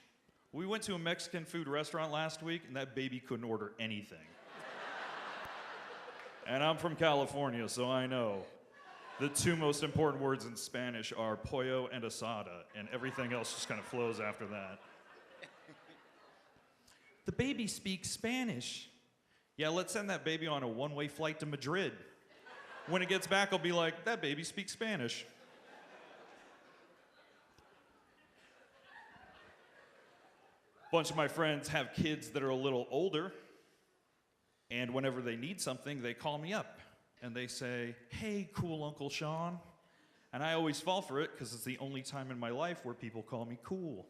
We went to a Mexican food restaurant last week and that baby couldn't order anything. And I'm from California, so I know. The two most important words in Spanish are pollo and asada, and everything else just kind of flows after that. the baby speaks Spanish. Yeah, let's send that baby on a one-way flight to Madrid. When it gets back, I'll be like, that baby speaks Spanish. Bunch of my friends have kids that are a little older, and whenever they need something, they call me up, and they say, hey, cool Uncle Sean. And I always fall for it, because it's the only time in my life where people call me cool.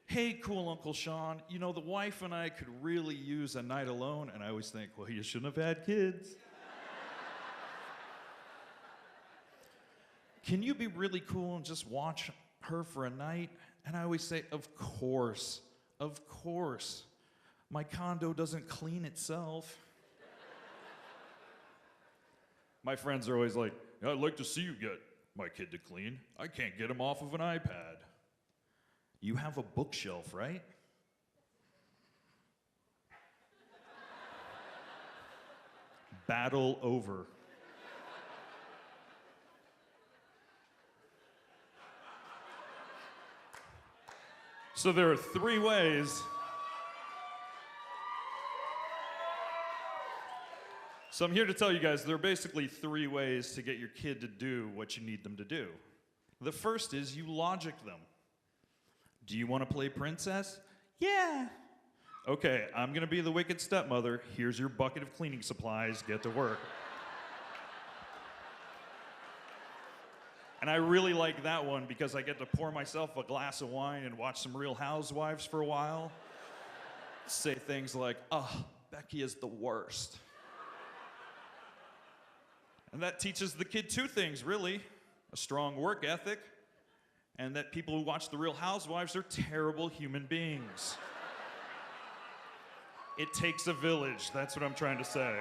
Hey, cool Uncle Sean, you know, the wife and I could really use a night alone, and I always think, well, you shouldn't have had kids. Can you be really cool and just watch her for a night? And I always say, of course, of course. My condo doesn't clean itself. My friends are always like, I'd like to see you get my kid to clean. I can't get him off of an iPad. You have a bookshelf, right? Battle over. So there are 3 ways. So I'm here to tell you guys there are basically 3 ways to get your kid to do what you need them to do. The first is you logic them. Do you want to play princess? Yeah. Okay, I'm going to be the wicked stepmother. Here's your bucket of cleaning supplies. Get to work. And I really like that one because I get to pour myself a glass of wine and watch some Real Housewives for a while. Say things like, oh, Becky is the worst. And that teaches the kid 2 things, really. A strong work ethic, and that people who watch The Real Housewives are terrible human beings. It takes a village, that's what I'm trying to say.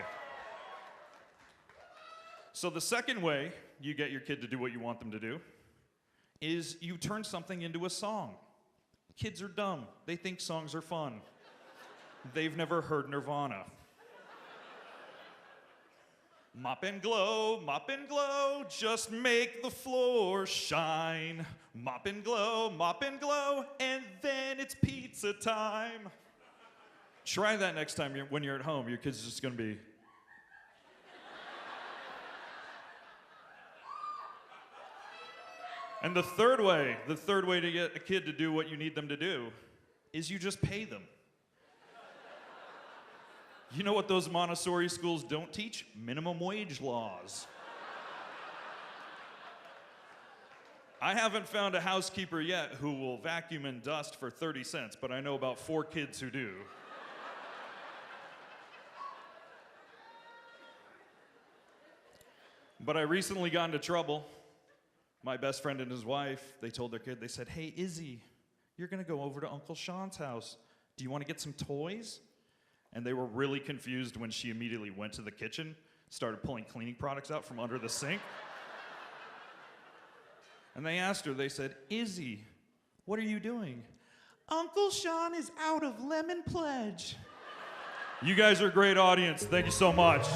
So the second way you get your kid to do what you want them to do is you turn something into a song. Kids are dumb. They think songs are fun. They've never heard Nirvana. Mop and glow, just make the floor shine. Mop and glow, and then it's pizza time. Try that next time when you're at home. Your kid's just gonna be... And the third way to get a kid to do what you need them to do is you just pay them. You know what those Montessori schools don't teach? Minimum wage laws. I haven't found a housekeeper yet who will vacuum and dust for 30 cents, but I know about 4 kids who do. But I recently got into trouble. My best friend and his wife, they told their kid, they said, hey, Izzy, you're gonna go over to Uncle Sean's house. Do you wanna get some toys? And they were really confused when she immediately went to the kitchen, started pulling cleaning products out from under the sink. And they asked her, they said, Izzy, what are you doing? Uncle Sean is out of lemon pledge. You guys are a great audience. Thank you so much.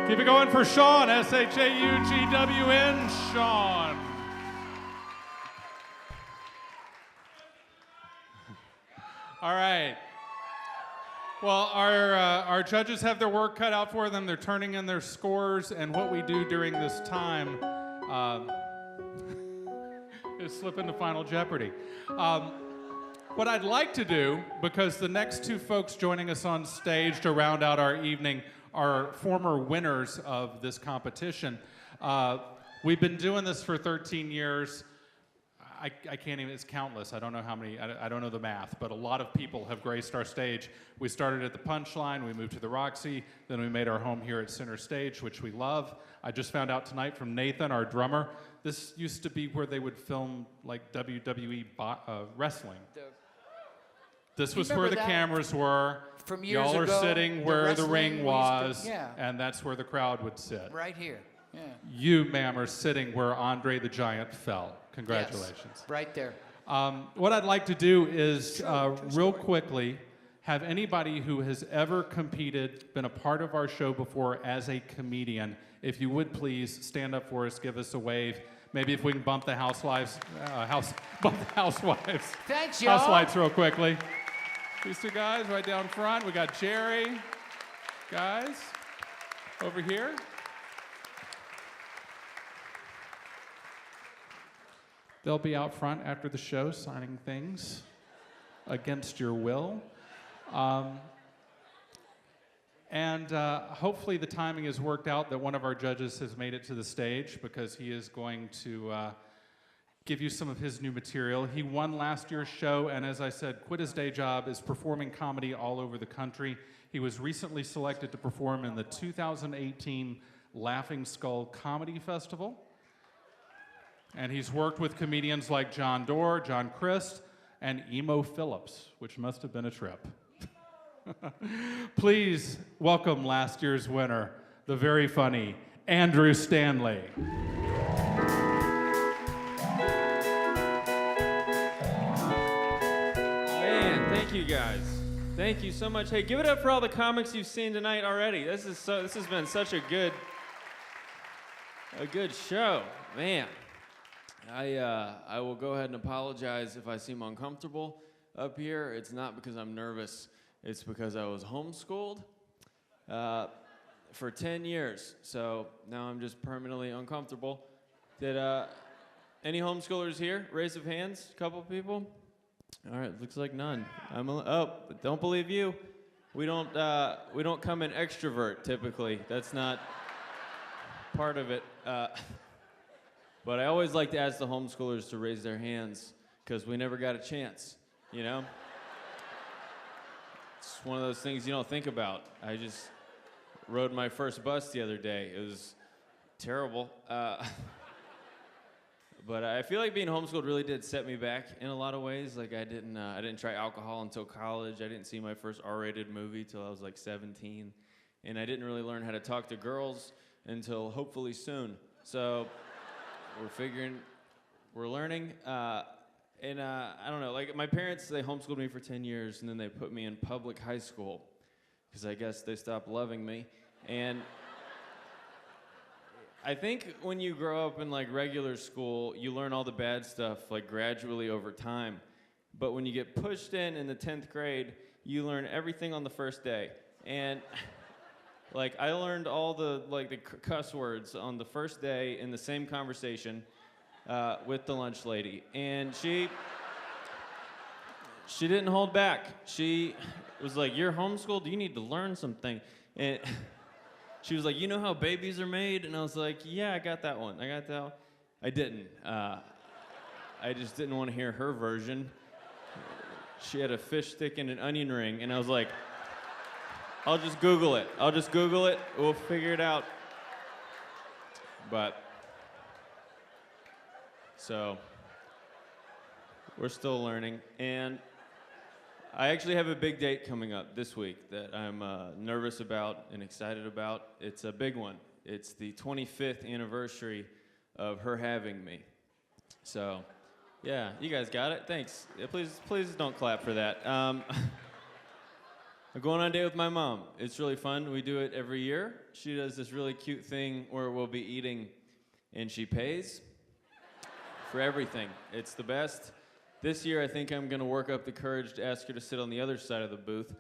Keep it going for Sean, S-H-A-U-G-W-N, Sean. All right. Well, our judges have their work cut out for them. They're turning in their scores, and what we do during this time is slip into Final Jeopardy. What I'd like to do, because the next 2 folks joining us on stage to round out our evening are former winners of this competition. We've been doing this for 13 years. I can't even, it's countless. I don't know how many, I don't know the math, but a lot of people have graced our stage. We started at the Punchline, we moved to the Roxy, then we made our home here at Center Stage, which we love. I just found out tonight from Nathan, our drummer, this used to be where they would film like WWE wrestling. This was where the cameras were. From years Y'all are ago, sitting where the wrestling ring we used was, to- yeah. and that's where the crowd would sit. Right here. Yeah. You, ma'am, are sitting where Andre the Giant fell. Congratulations. Yes, right there. What I'd like to do is, real quickly, have anybody who has ever competed, been a part of our show before as a comedian, if you would please stand up for us, give us a wave. Maybe if we can bump the housewives. Thanks, y'all. Housewives real quickly. These two guys right down front. We got Jerry. Guys, over here. They'll be out front after the show signing things against your will. Hopefully the timing has worked out that one of our judges has made it to the stage because he is going to give you some of his new material. He won last year's show and, as I said, quit his day job, is performing comedy all over the country. He was recently selected to perform in the 2018 Laughing Skull Comedy Festival. And he's worked with comedians like John Doerr, John Crist, and Emo Phillips, which must have been a trip. Please welcome last year's winner, the very funny Andrew Stanley. Man, thank you guys. Thank you so much. Hey, give it up for all the comics you've seen tonight already. This has been such a good show. Man, I will go ahead and apologize if I seem uncomfortable up here. It's not because I'm nervous. It's because I was homeschooled for 10 years. So now I'm just permanently uncomfortable. Did any homeschoolers here? Raise of hands, a couple people? All right, looks like none. Don't believe you. We don't come in extrovert typically. That's not part of it. But I always like to ask the homeschoolers to raise their hands because we never got a chance, you know? It's one of those things you don't think about. I just rode my first bus the other day. It was terrible. But I feel like being homeschooled really did set me back in a lot of ways. Like I didn't try alcohol until college. I didn't see my first R-rated movie till I was like 17. And I didn't really learn how to talk to girls until hopefully soon. So we're learning. I don't know, like my parents, they homeschooled me for 10 years and then they put me in public high school because I guess they stopped loving me. And I think when you grow up in like regular school, you learn all the bad stuff like gradually over time. But when you get pushed in the 10th grade, you learn everything on the first day. And like I learned all the cuss words on the first day in the same conversation with the lunch lady, and she didn't hold back. She was like, "You're homeschooled, you need to learn something." And she was like, "You know how babies are made?" And I was like, "Yeah, I got that one. I didn't. I just didn't want to hear her version. She had a fish stick and an onion ring, and I was like, I'll just Google it. We'll figure it out." But so we're still learning, and I actually have a big date coming up this week that I'm nervous about and excited about. It's a big one. It's the 25th anniversary of her having me. So, yeah, you guys got it? Thanks. Yeah, please don't clap for that. I'm going on a date with my mom. It's really fun. We do it every year. She does this really cute thing where we'll be eating, and she pays for everything. It's the best. This year, I think I'm gonna work up the courage to ask her to sit on the other side of the booth.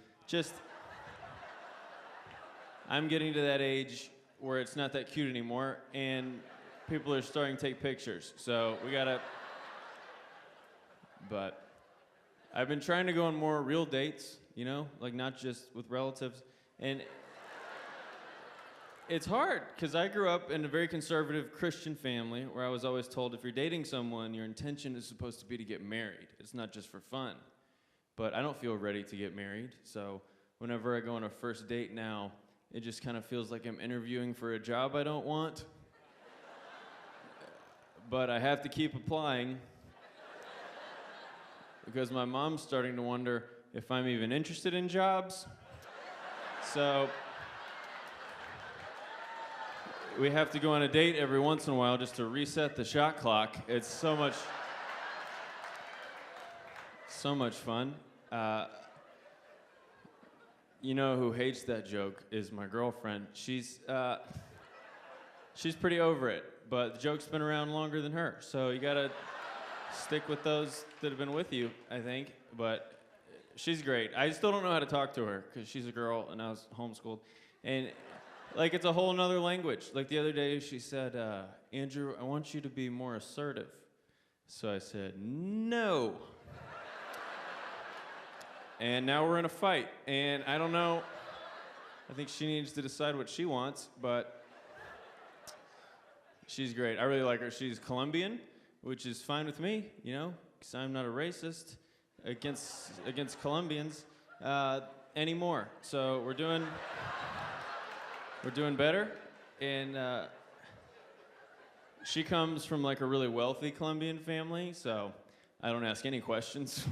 I'm getting to that age where it's not that cute anymore, and people are starting to take pictures. So we gotta, but I've been trying to go on more real dates, you know, like not just with relatives. And it's hard, because I grew up in a very conservative Christian family where I was always told if you're dating someone, your intention is supposed to be to get married. It's not just for fun. But I don't feel ready to get married, so whenever I go on a first date now, it just kind of feels like I'm interviewing for a job I don't want. But I have to keep applying because my mom's starting to wonder if I'm even interested in jobs. So we have to go on a date every once in a while just to reset the shot clock. It's so much fun. you know who hates that joke is my girlfriend. She's pretty over it, but the joke's been around longer than her. So you gotta stick with those that have been with you, I think. But she's great. I still don't know how to talk to her because she's a girl and I was homeschooled. And like it's a whole nother language. Like the other day she said, Andrew, I want you to be more assertive. So I said, no. And now we're in a fight. And I don't know, I think she needs to decide what she wants, but she's great. I really like her. She's Colombian, which is fine with me, you know, because I'm not a racist against Colombians anymore. So we're doing better. And she comes from like a really wealthy Colombian family, so I don't ask any questions.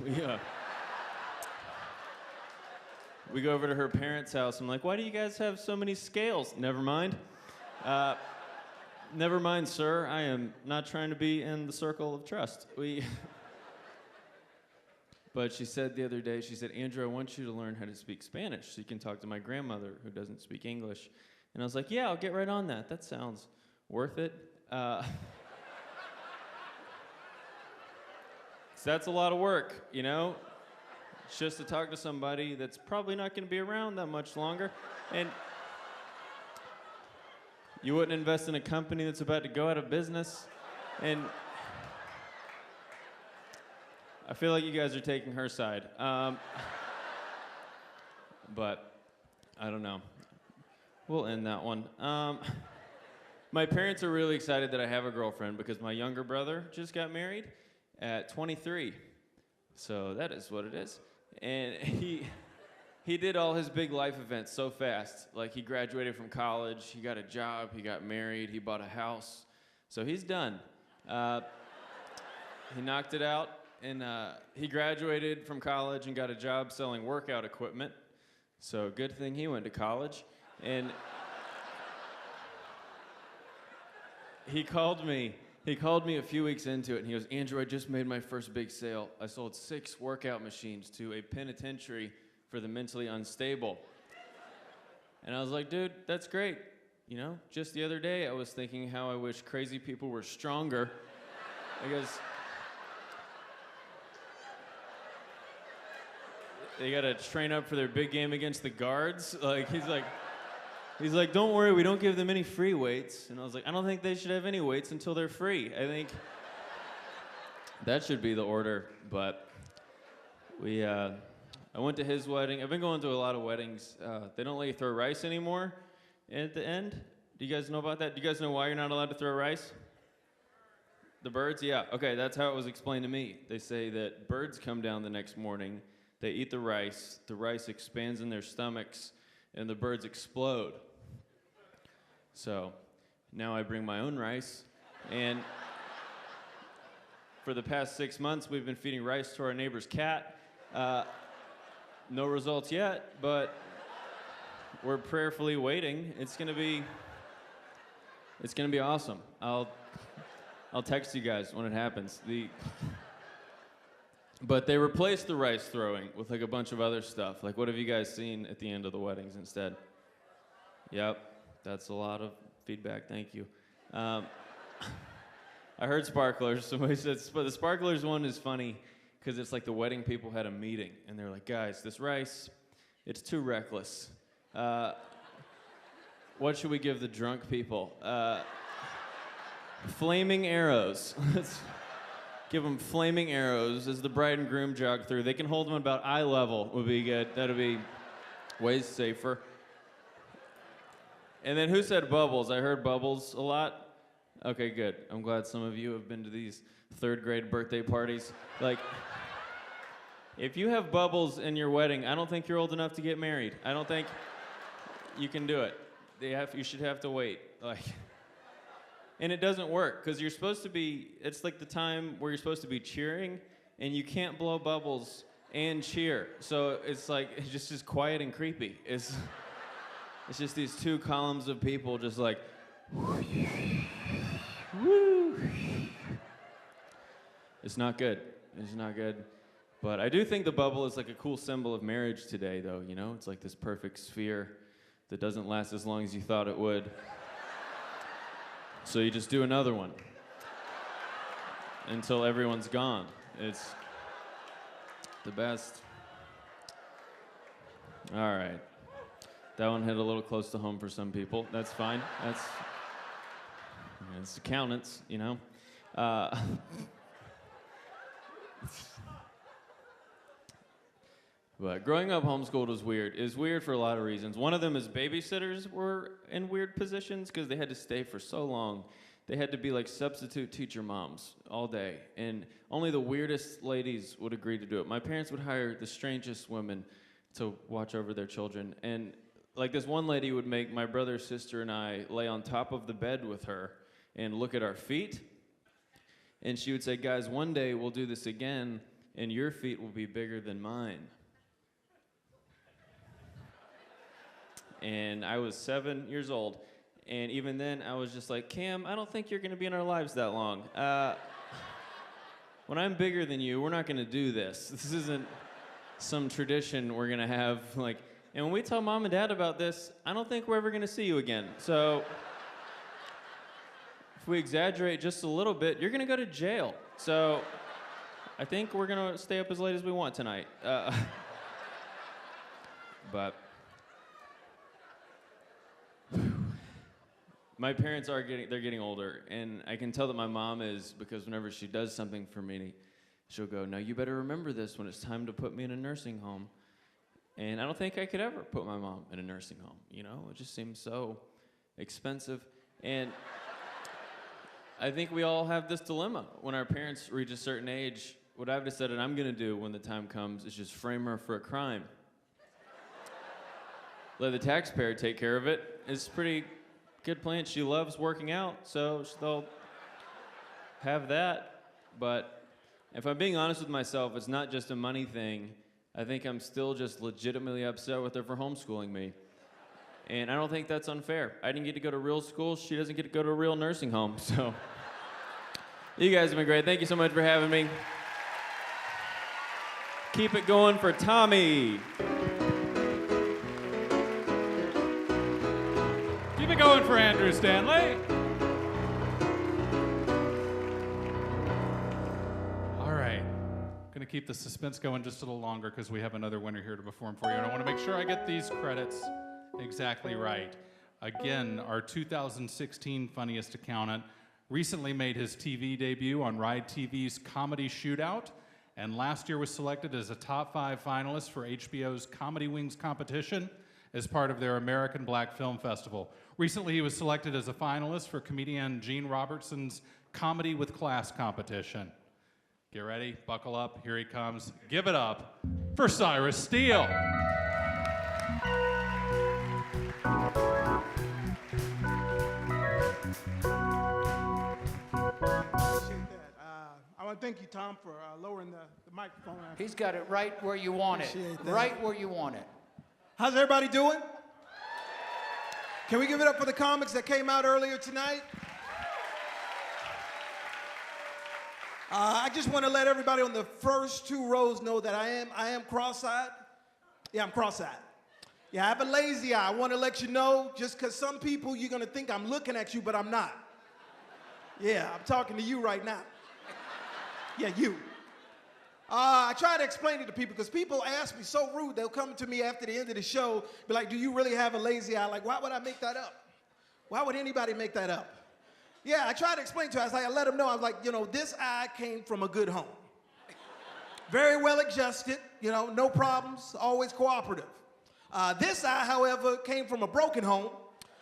We go over to her parents' house. I'm like, why do you guys have so many scales? Never mind. Never mind, sir. I am not trying to be in the circle of trust. But she said the other day, she said, Andrew, I want you to learn how to speak Spanish so you can talk to my grandmother who doesn't speak English. And I was like, yeah, I'll get right on that. That sounds worth it. So that's a lot of work, you know? Just to talk to somebody that's probably not going to be around that much longer. And you wouldn't invest in a company that's about to go out of business. And I feel like you guys are taking her side. But I don't know. We'll end that one. My parents are really excited that I have a girlfriend because my younger brother just got married at 23. So that is what it is. And he did all his big life events so fast. Like he graduated from college, he got a job, he got married, he bought a house. So he's done. He knocked it out, and he graduated from college and got a job selling workout equipment. So good thing he went to college. And he called me a few weeks into it, and he goes, Andrew, I just made my first big sale. I sold 6 workout machines to a penitentiary for the mentally unstable. And I was like, dude, that's great. You know, just the other day, I was thinking how I wish crazy people were stronger. Because they gotta train up for their big game against the guards. Like, He's like, don't worry, we don't give them any free weights. And I was like, I don't think they should have any weights until they're free. I think that should be the order. But I went to his wedding. I've been going to a lot of weddings. They don't let you throw rice anymore at the end. Do you guys know about that? Do you guys know why you're not allowed to throw rice? The birds? Yeah. Okay, that's how it was explained to me. They say that birds come down the next morning, they eat the rice expands in their stomachs, and the birds explode. So now I bring my own rice, and for the past 6 months, we've been feeding rice to our neighbor's cat. No results yet, but we're prayerfully waiting. It's gonna be awesome. I'll text you guys when it happens. But they replaced the rice throwing with like a bunch of other stuff. Like, what have you guys seen at the end of the weddings instead? Yep, that's a lot of feedback. Thank you. I heard sparklers. Somebody said, but the sparklers one is funny because it's like the wedding people had a meeting and they're like, guys, this rice, it's too reckless. What should we give the drunk people? Flaming arrows. Let's give them flaming arrows as the bride and groom jog through. They can hold them about eye level would be good. That'd be way safer. And then who said bubbles? I heard bubbles a lot. Okay, good. I'm glad some of you have been to these 3rd grade birthday parties. Like, if you have bubbles in your wedding, I don't think you're old enough to get married. I don't think you can do it. You should have to wait. Like, and it doesn't work because you're supposed to be, it's like the time where you're supposed to be cheering and you can't blow bubbles and cheer. So it's like, it's just quiet and creepy. It's just these 2 columns of people just like, woo. It's not good. It's not good. But I do think the bubble is like a cool symbol of marriage today, though, you know? It's like this perfect sphere that doesn't last as long as you thought it would. So you just do another one until everyone's gone. It's the best. All right. That one hit a little close to home for some people. That's fine. It's accountants, you know? But growing up homeschooled was weird. It was weird for a lot of reasons. One of them is babysitters were in weird positions because they had to stay for so long. They had to be like substitute teacher moms all day. And only the weirdest ladies would agree to do it. My parents would hire the strangest women to watch over their children. And like this one lady would make my brother, sister, and I lay on top of the bed with her and look at our feet. And she would say, guys, one day we'll do this again, and your feet will be bigger than mine. And I was 7 years old. And even then, I was just like, Cam, I don't think you're going to be in our lives that long. When I'm bigger than you, we're not going to do this. This isn't some tradition we're going to have. Like, and when we tell Mom and Dad about this, I don't think we're ever going to see you again. So if we exaggerate just a little bit, you're going to go to jail. So I think we're going to stay up as late as we want tonight. But my parents they're getting older, and I can tell that my mom is, because whenever she does something for me, she'll go, now you better remember this when it's time to put me in a nursing home. And I don't think I could ever put my mom in a nursing home, you know? It just seems so expensive. And I think we all have this dilemma. When our parents reach a certain age, what I've decided I'm gonna do when the time comes is just frame her for a crime. Let the taxpayer take care of it. It's pretty good plan. She loves working out, so they'll have that. But if I'm being honest with myself, it's not just a money thing. I think I'm still just legitimately upset with her for homeschooling me. And I don't think that's unfair. I didn't get to go to real school. She doesn't get to go to a real nursing home, so. You guys have been great. Thank you so much for having me. Keep it going for Tommy. Keep it going for Andrew Stanley. All right. Going to keep the suspense going just a little longer because we have another winner here to perform for you. And I want to make sure I get these credits exactly right. Again, our 2016 Funniest Accountant recently made his TV debut on Ride TV's Comedy Shootout, and last year was selected as a top 5 finalist for HBO's Comedy Wings competition as part of their American Black Film Festival. Recently, he was selected as a finalist for comedian Gene Robertson's Comedy with Class competition. Get ready, buckle up, here he comes. Give it up for Cyrus Steel. I want to thank you, Tom, for lowering the microphone. He's got it right where you want it. Right where you want it. How's everybody doing? Can we give it up for the comics that came out earlier tonight? I just want to let everybody on the first 2 rows know that I am cross-eyed. Yeah, I'm cross-eyed. Yeah, I have a lazy eye. I want to let you know, just because some people, you're going to think I'm looking at you, but I'm not. Yeah, I'm talking to you right now. Yeah, you. I try to explain it to people because people ask me so rude. They'll come to me after the end of the show, be like, do you really have a lazy eye? Like, why would I make that up? Why would anybody make that up? Yeah, I try to explain to her. I let them know. I was like, you know, this eye came from a good home. Very well adjusted, you know, no problems, always cooperative. This eye, however, came from a broken home,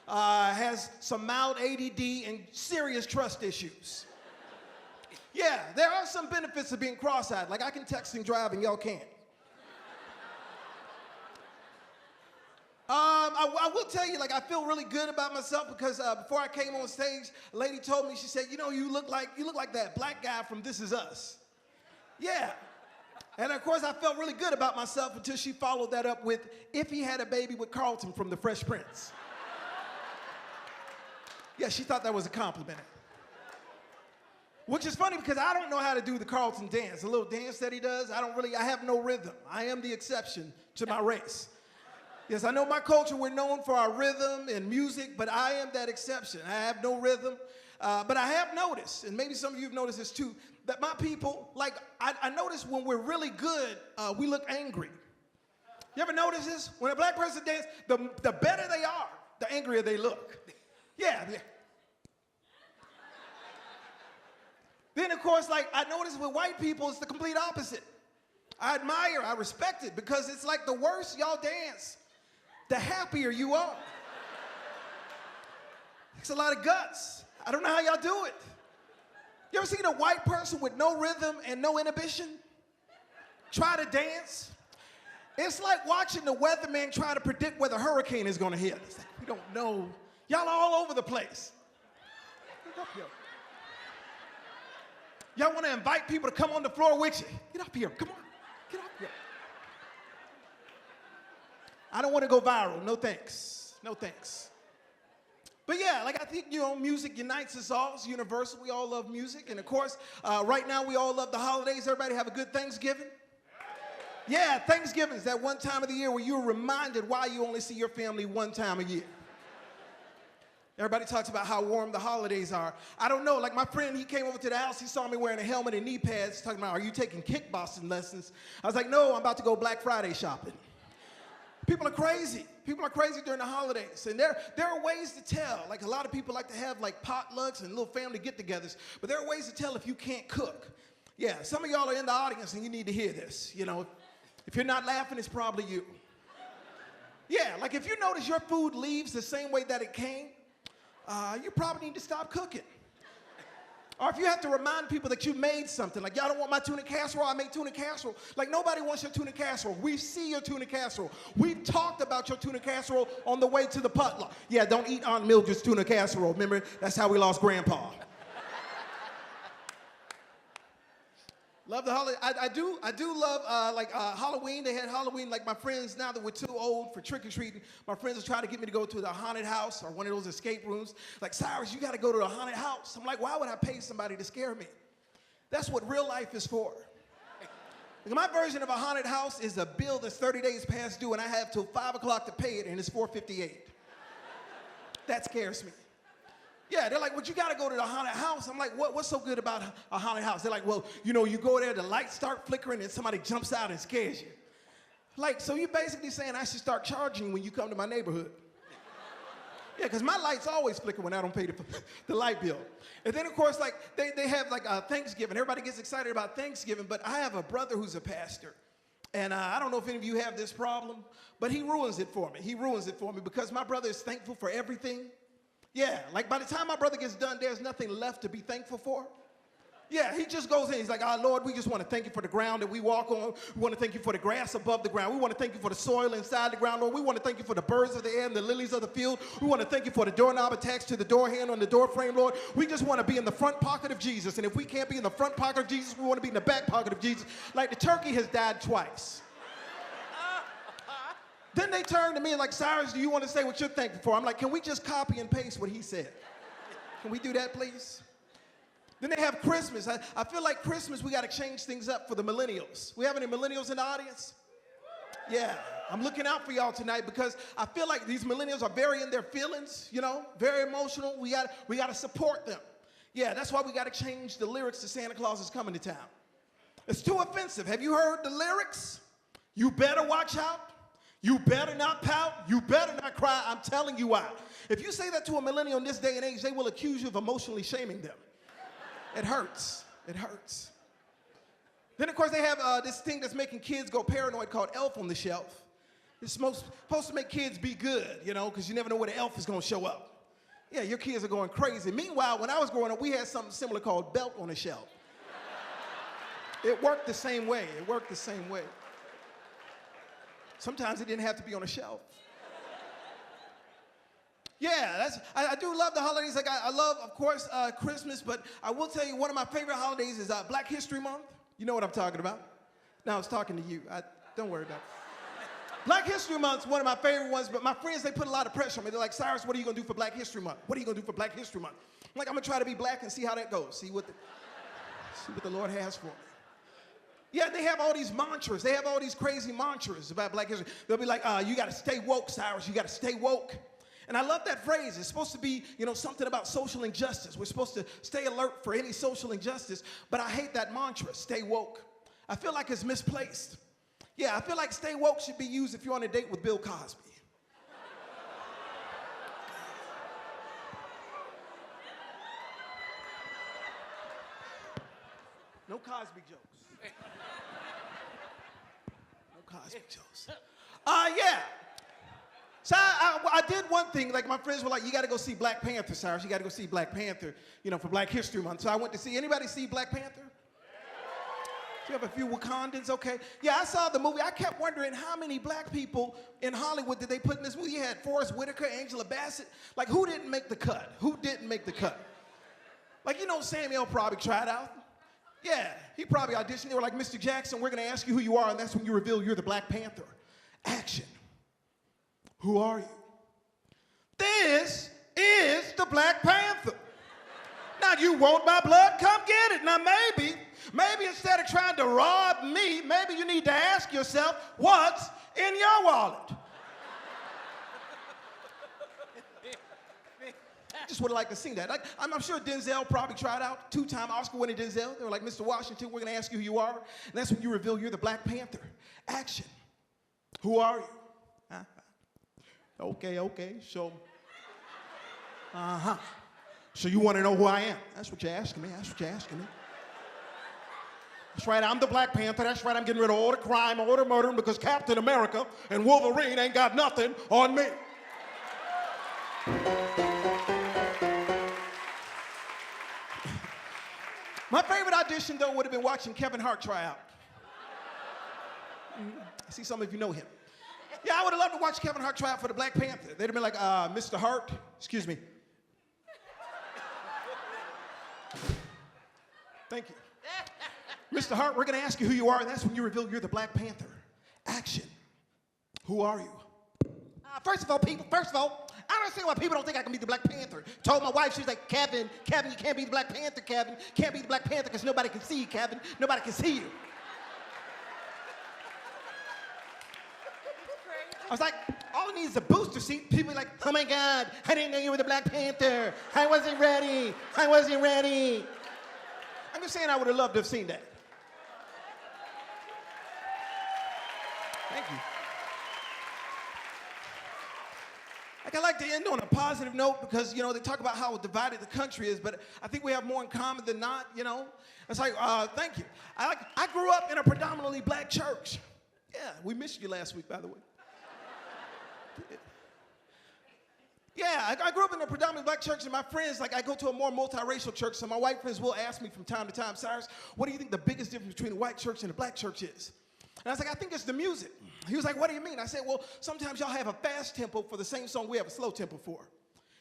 has some mild ADD and serious trust issues. Yeah, there are some benefits of being cross-eyed. Like I can text and drive and y'all can't. I will tell you, like, I feel really good about myself because before I came on stage, a lady told me, she said, you know, you look like that black guy from This Is Us. Yeah. And of course, I felt really good about myself until she followed that up with, if he had a baby with Carlton from The Fresh Prince. Yeah, she thought that was a compliment. Which is funny because I don't know how to do the Carlton dance, the little dance that he does. I have no rhythm. I am the exception to my race. Yes, I know my culture, we're known for our rhythm and music, but I am that exception. I have no rhythm. But I have noticed, and maybe some of you have noticed this too, that my people, like, I notice when we're really good, we look angry. You ever notice this? When a black person dances, the better they are, the angrier they look. Yeah. Then, of course, like, I notice with white people, it's the complete opposite. I admire, I respect it, because it's like the worse y'all dance, the happier you are. It's a lot of guts. I don't know how y'all do it. You ever seen a white person with no rhythm and no inhibition try to dance? It's like watching the weatherman try to predict where the hurricane is going to hit. It's like, we don't know. Y'all are all over the place. Get up here. Y'all want to invite people to come on the floor with you. Get up here. Come on. Get up here. I don't want to go viral. No thanks. No thanks. But yeah, like I think, you know, music unites us all. It's universal. We all love music. And of course, right now we all love the holidays. Everybody have a good Thanksgiving? Yeah, Thanksgiving is that one time of the year where you're reminded why you only see your family one time a year. Everybody talks about how warm the holidays are. I don't know, like my friend, he came over to the house, he saw me wearing a helmet and knee pads, talking about, are you taking kickboxing lessons? I was like, no, I'm about to go Black Friday shopping. People are crazy. People are crazy during the holidays. And there are ways to tell. Like a lot of people like to have like potlucks and little family get-togethers, but there are ways to tell if you can't cook. Yeah, some of y'all are in the audience and you need to hear this. You know, if you're not laughing, it's probably you. Yeah, like if you notice your food leaves the same way that it came, you probably need to stop cooking. Or if you have to remind people that you made something, like y'all don't want my tuna casserole, I made tuna casserole. Like nobody wants your tuna casserole. We see your tuna casserole. We've talked about your tuna casserole on the way to the potluck. Yeah, don't eat Aunt Mildred's tuna casserole. Remember, that's how we lost Grandpa. Love the holiday. I do love Halloween. They had Halloween. Like my friends, now that we're too old for trick-or-treating, my friends are trying to get me to go to the haunted house or one of those escape rooms. Like, Cyrus, you got to go to the haunted house. I'm like, why would I pay somebody to scare me? That's what real life is for. Like, my version of a haunted house is a bill that's 30 days past due, and I have till 5 o'clock to pay it, and it's $4.58. That scares me. Yeah, they're like, well, you got to go to the haunted house. I'm like, what's so good about a haunted house? They're like, well, you know, you go there, the lights start flickering, and somebody jumps out and scares you. Like, so you're basically saying I should start charging when you come to my neighborhood. Yeah, because my lights always flicker when I don't pay the light bill. And then, of course, like, they have, like, Thanksgiving. Everybody gets excited about Thanksgiving, but I have a brother who's a pastor. And I don't know if any of you have this problem, but he ruins it for me. He ruins it for me because my brother is thankful for everything. Yeah, like by the time my brother gets done, there's nothing left to be thankful for. Yeah, he just goes in. He's like, Lord, we just want to thank you for the ground that we walk on. We want to thank you for the grass above the ground. We want to thank you for the soil inside the ground, Lord. We want to thank you for the birds of the air and the lilies of the field. We want to thank you for the doorknob attached to the door handle on the door frame, Lord. We just want to be in the front pocket of Jesus. And if we can't be in the front pocket of Jesus, we want to be in the back pocket of Jesus. Like the turkey has died twice. Then they turn to me like, Cyrus, do you want to say what you're thankful for? I'm like, can we just copy and paste what he said? Can we do that, please? Then they have Christmas. I feel like Christmas, we got to change things up for the millennials. We have any millennials in the audience? Yeah, I'm looking out for y'all tonight because I feel like these millennials are very in their feelings, you know, very emotional. We got to support them. Yeah, that's why we got to change the lyrics to Santa Claus is Coming to Town. It's too offensive. Have you heard the lyrics? You better watch out. You better not pout. You better not cry. I'm telling you why. If you say that to a millennial in this day and age, they will accuse you of emotionally shaming them. It hurts. It hurts. Then, of course, they have this thing that's making kids go paranoid called Elf on the Shelf. It's supposed to make kids be good, you know, because you never know where the elf is going to show up. Yeah, your kids are going crazy. Meanwhile, when I was growing up, we had something similar called Belt on the Shelf. It worked the same way. It worked the same way. Sometimes it didn't have to be on a shelf. Yeah, I do love the holidays. Like I love, of course, Christmas, but I will tell you one of my favorite holidays is Black History Month. You know what I'm talking about. Now I was talking to you. Don't worry about it. Black History Month is one of my favorite ones, but my friends, they put a lot of pressure on me. They're like, Cyrus, what are you going to do for Black History Month? What are you going to do for Black History Month? I'm like, I'm going to try to be black and see how that goes. See what the... See what the Lord has for me. Yeah, they have all these mantras. They have all these crazy mantras about Black history. They'll be like, you got to stay woke, Cyrus. You got to stay woke. And I love that phrase. It's supposed to be, something about social injustice. We're supposed to stay alert for any social injustice. But I hate that mantra, stay woke. I feel like it's misplaced. Yeah, I feel like stay woke should be used if you're on a date with Bill Cosby. No Cosby jokes. No Cosby jokes. Yeah. So I did one thing, like my friends were like, you got to go see Black Panther, Cyrus. You got to go see Black Panther, for Black History Month. So I went to see, anybody see Black Panther? Do you have a few Wakandans? Okay. Yeah, I saw the movie. I kept wondering how many black people in Hollywood did they put in this movie? You had Forrest Whitaker, Angela Bassett. Like, who didn't make the cut? Who didn't make the cut? Like, Samuel probably tried out. Yeah, he probably auditioned. They were like, Mr. Jackson, we're going to ask you who you are, and that's when you reveal you're the Black Panther. Action. Who are you? This is the Black Panther. Now, you want my blood? Come get it. Now, maybe instead of trying to rob me, maybe you need to ask yourself, what's in your wallet? Just would have liked to see that. Like, I'm sure Denzel probably tried out. 2-time Oscar-winning Denzel. They were like, Mr. Washington, we're going to ask you who you are. And that's when you reveal you're the Black Panther. Action. Who are you? Okay, so. So you want to know who I am? That's what you're asking me. That's right, I'm the Black Panther. That's right, I'm getting rid of all the crime, all the murder, because Captain America and Wolverine ain't got nothing on me. My favorite audition, though, would have been watching Kevin Hart try out. I see some of you know him. Yeah, I would have loved to watch Kevin Hart try out for the Black Panther. They'd have been like, Mr. Hart, excuse me. Thank you. Mr. Hart, we're going to ask you who you are, and that's when you reveal you're the Black Panther. Action. Who are you? First of all, I don't understand why people don't think I can be the Black Panther. Told my wife, she was like, Kevin, you can't be the Black Panther, Kevin. Can't be the Black Panther because nobody can see you, Kevin. Nobody can see you. I was like, all I need is a booster seat. People are like, oh my God, I didn't know you were the Black Panther. I wasn't ready. I'm just saying I would have loved to have seen that. Thank you. Like, I like to end on a positive note because, they talk about how divided the country is, but I think we have more in common than not, It's like, thank you. I grew up in a predominantly black church. Yeah, we missed you last week, by the way. Yeah, I grew up in a predominantly black church, and my friends, I go to a more multiracial church, so my white friends will ask me from time to time, Cyrus, what do you think the biggest difference between a white church and a black church is? And I was like, I think it's the music. He was like, what do you mean? I said, well, sometimes y'all have a fast tempo for the same song we have a slow tempo for.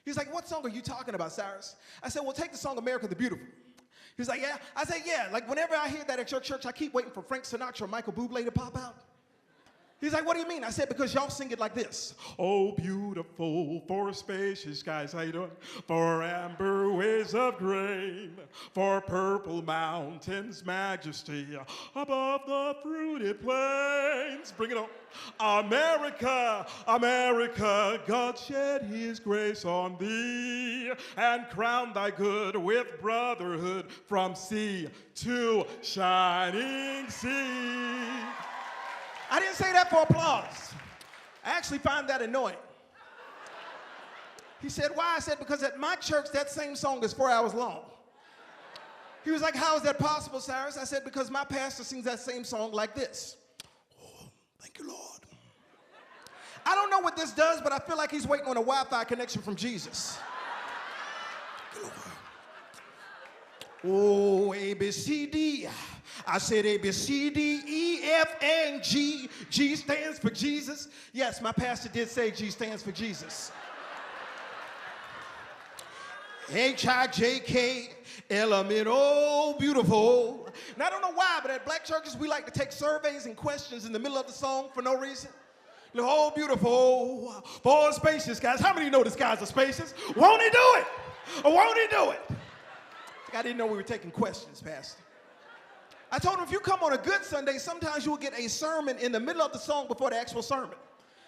He was like, what song are you talking about, Cyrus? I said, well, take the song America the Beautiful. He was like, yeah. I said, yeah, whenever I hear that at your church, I keep waiting for Frank Sinatra or Michael Bublé to pop out. He's like, what do you mean? I said, because y'all sing it like this. Oh, beautiful, for spacious skies, how you doing? For amber waves of grain, for purple mountains' majesty, above the fruited plains. Bring it on. America, America, God shed his grace on thee and crowned thy good with brotherhood from sea to shining sea. I didn't say that for applause. I actually find that annoying. He said, why? I said, because at my church, that same song is 4 hours long. He was like, how is that possible, Cyrus? I said, because my pastor sings that same song like this. Oh, thank you, Lord. I don't know what this does, but I feel like he's waiting on a Wi-Fi connection from Jesus. Oh, A, B, C, D. I said A, B, C, D, E, F, and G. G stands for Jesus. Yes, my pastor did say G stands for Jesus. H, I, J, K, L, M, N, O, beautiful. Now, I don't know why, but at black churches, we like to take surveys and questions in the middle of the song for no reason. Like, oh, beautiful, for spacious guys. How many know this guys are spacious? Won't he do it? Or won't he do it? I didn't know we were taking questions, Pastor. I told him if you come on a good Sunday, sometimes you will get a sermon in the middle of the song before the actual sermon.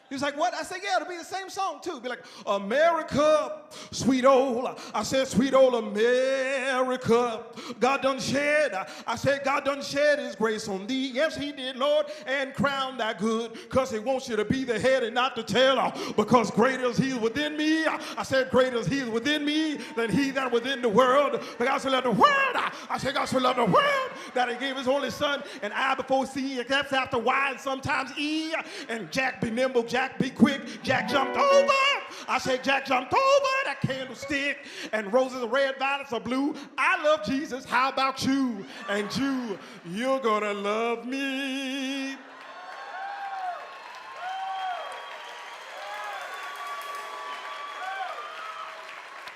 He was like, what? I said, yeah, it'll be the same song too. Be like, America, sweet old. I said, sweet old America. God done shed. I said, God done shed his grace on thee. Yes, he did, Lord, and crown that good. Because he wants you to be the head and not the tail. Because greater is he within me. I said, greater is he within me than he that within the world. But God so loved the world. I said, God so loved the world that he gave his only son. And I before C, except after Y, and sometimes E. And Jack be nimble, Jack be quick, Jack jumped over. I said, Jack jumped over that candlestick, and roses are red, violets are blue. I love Jesus, how about you? And you, you're gonna love me.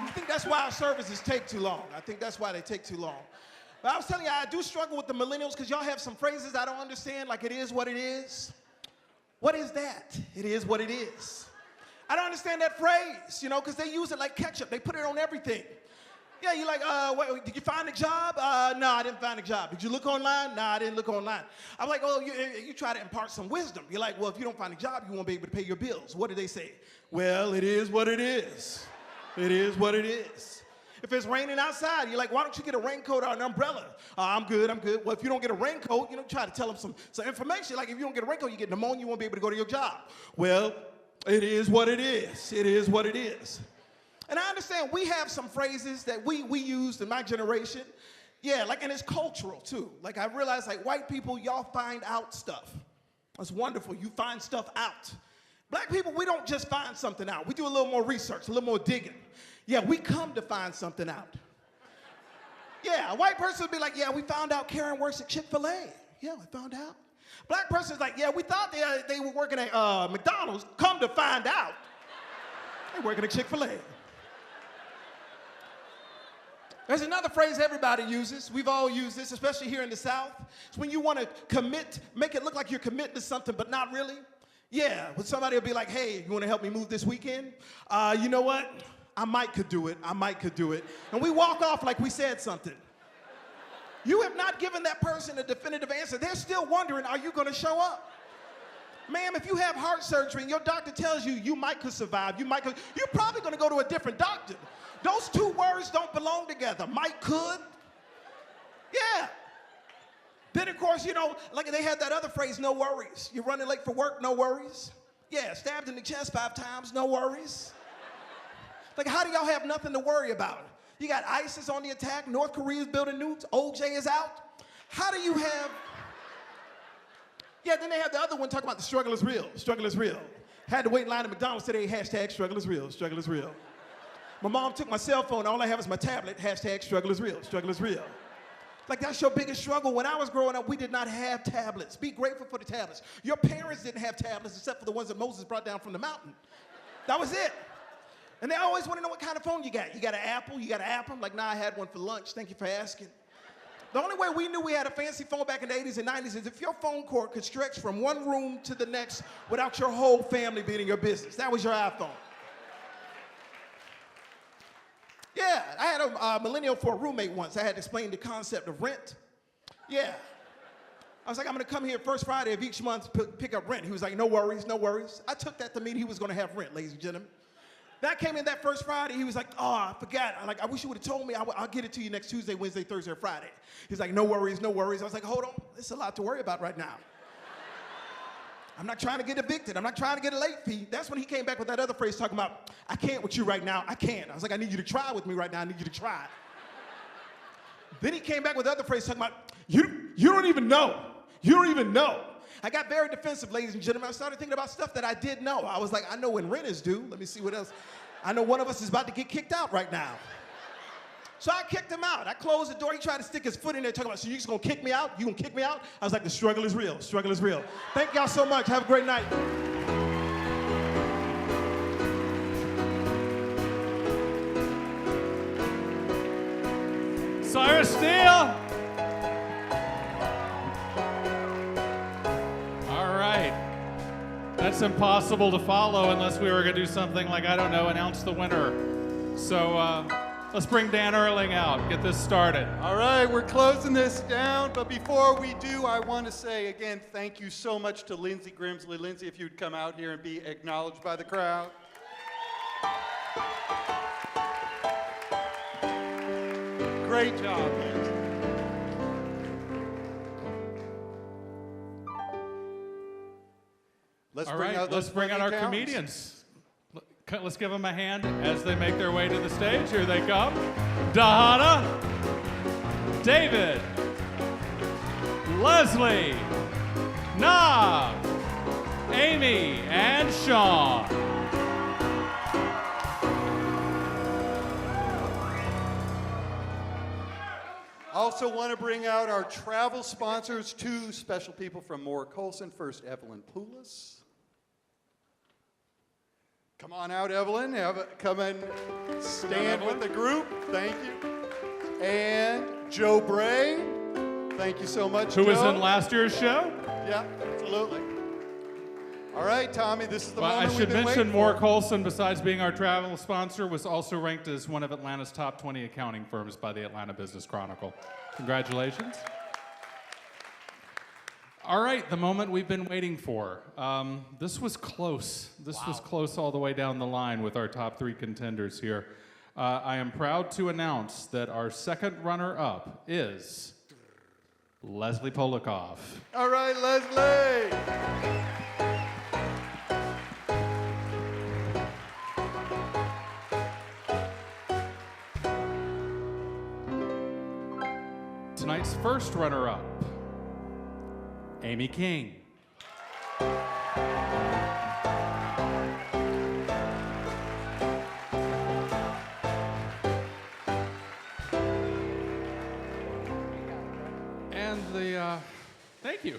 I think that's why our services take too long. I think that's why they take too long. But I was telling you, I do struggle with the millennials because y'all have some phrases I don't understand, like it is what it is. What is that? It is what it is. I don't understand that phrase, you know, because they use it like ketchup. They put it on everything. Yeah, you're like, did you find a job? No, I didn't find a job. Did you look online? No, I didn't look online. I'm like, oh, you try to impart some wisdom. You're like, well, if you don't find a job, you won't be able to pay your bills. What do they say? Well, it is what it is. It is what it is. If it's raining outside, you're like, why don't you get a raincoat or an umbrella? I'm good, I'm good. Well, if you don't get a raincoat, you know, try to tell them some information. Like if you don't get a raincoat, you get pneumonia, you won't be able to go to your job. Well, it is what it is. It is what it is. And I understand we have some phrases that we used in my generation. Yeah, like, and it's cultural too. Like I realize like white people, y'all find out stuff. That's wonderful, you find stuff out. Black people, we don't just find something out. We do a little more research, a little more digging. Yeah, we come to find something out. Yeah, a white person would be like, yeah, we found out Karen works at Chick-fil-A. Yeah, we found out. Black person's like, yeah, we thought they were working at McDonald's. Come to find out, they're working at Chick-fil-A. There's another phrase everybody uses. We've all used this, especially here in the South. It's when you want to commit, make it look like you're committing to something, but not really. Yeah, when somebody will be like, hey, you want to help me move this weekend? You know what? I might could do it. I might could do it. And we walk off like we said something. You have not given that person a definitive answer. They're still wondering, are you going to show up? Ma'am, if you have heart surgery and your doctor tells you you might could survive, you're probably going to go to a different doctor. Those two words don't belong together. Might could. Yeah. Then, of course, you know, like they had that other phrase, no worries. You're running late for work, no worries. Yeah, stabbed in the chest 5 times, no worries. Like, how do y'all have nothing to worry about? You got ISIS on the attack, North Korea's building nukes, OJ is out. How do you have... Yeah, then they have the other one talking about the struggle is real, struggle is real. Had to wait in line at McDonald's today, hashtag struggle is real, struggle is real. My mom took my cell phone, all I have is my tablet, hashtag struggle is real, struggle is real. Like, that's your biggest struggle. When I was growing up, we did not have tablets. Be grateful for the tablets. Your parents didn't have tablets except for the ones that Moses brought down from the mountain. That was it. And they always want to know what kind of phone you got. You got an Apple? You got an Apple? I'm like, nah, I had one for lunch. Thank you for asking. The only way we knew we had a fancy phone back in the 80s and 90s is if your phone cord could stretch from one room to the next without your whole family being in your business. That was your iPhone. Yeah, I had a millennial for a roommate once. I had to explain the concept of rent. Yeah. I was like, I'm going to come here first Friday of each month to pick up rent. He was like, no worries, no worries. I took that to mean he was going to have rent, ladies and gentlemen. That came in that first Friday. He was like, oh, I forgot. I'm like, I wish you would have told me. I'll get it to you next Tuesday, Wednesday, Thursday, or Friday. He's like, no worries, no worries. I was like, hold on. There's a lot to worry about right now. I'm not trying to get evicted. I'm not trying to get a late fee. That's when he came back with that other phrase talking about, I can't with you right now. I can't. I was like, I need you to try with me right now. I need you to try. Then he came back with the other phrase talking about, you don't even know. You don't even know. I got very defensive, ladies and gentlemen. I started thinking about stuff that I did know. I was like, I know when rent is due. Let me see what else. I know one of us is about to get kicked out right now. So I kicked him out. I closed the door. He tried to stick his foot in there talking about, so you just gonna kick me out? You gonna kick me out? I was like, the struggle is real. Struggle is real. Thank y'all so much. Have a great night. Cyrus Steel. All right. That's impossible to follow unless we were going to do something like, I don't know, announce the winner. So Let's bring Dan Erling out. Get this started. All right, we're closing this down, but before we do, I want to say again, thank you so much to Lindsay Grimsley. Lindsay, if you'd come out here and be acknowledged by the crowd. Great job, Lindsay. Let's bring out our comedians. Let's give them a hand as they make their way to the stage. Here they come. Dahana, David, Leslie, Nav, Amy, and Sean. Also want to bring out our travel sponsors, two special people from Maura Colson. First, Evelyn Poulos. Come on out, Evelyn. Come and stand with the group. Thank you. And Joe Bray. Thank you so much, Who Joe. was in last year's show? Yeah, absolutely. All right, Tommy, this is the Well, I moment should we've been mention waiting Maura for. Colson, besides being our travel sponsor, was also ranked as one of Atlanta's top 20 accounting firms by the Atlanta Business Chronicle. Congratulations. All right, the moment we've been waiting for. This was close. This was close all the way down the line with our top three contenders here. I am proud to announce that our second runner-up is Leslie Polikoff. All right, Leslie. Tonight's first runner-up, Amy King. And thank you,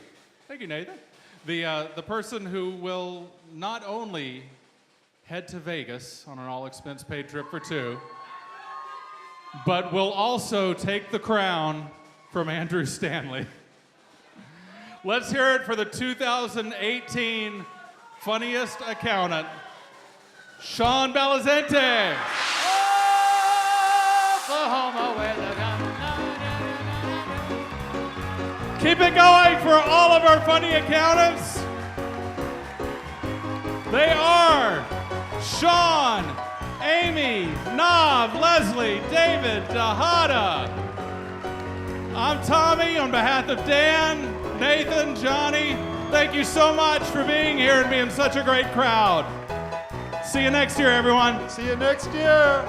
Nathan. The person who will not only head to Vegas on an all-expense-paid trip for two, but will also take the crown from Andrew Stanley. Let's hear it for the 2018 Funniest Accountant, Sean Belazente. Oklahoma, where the Keep it going for all of our funny accountants. They are Sean, Amy, Nav, Leslie, David, Dahada. I'm Tommy on behalf of Dan, Nathan, Johnny. Thank you so much for being here and being such a great crowd. See you next year, everyone. See you next year.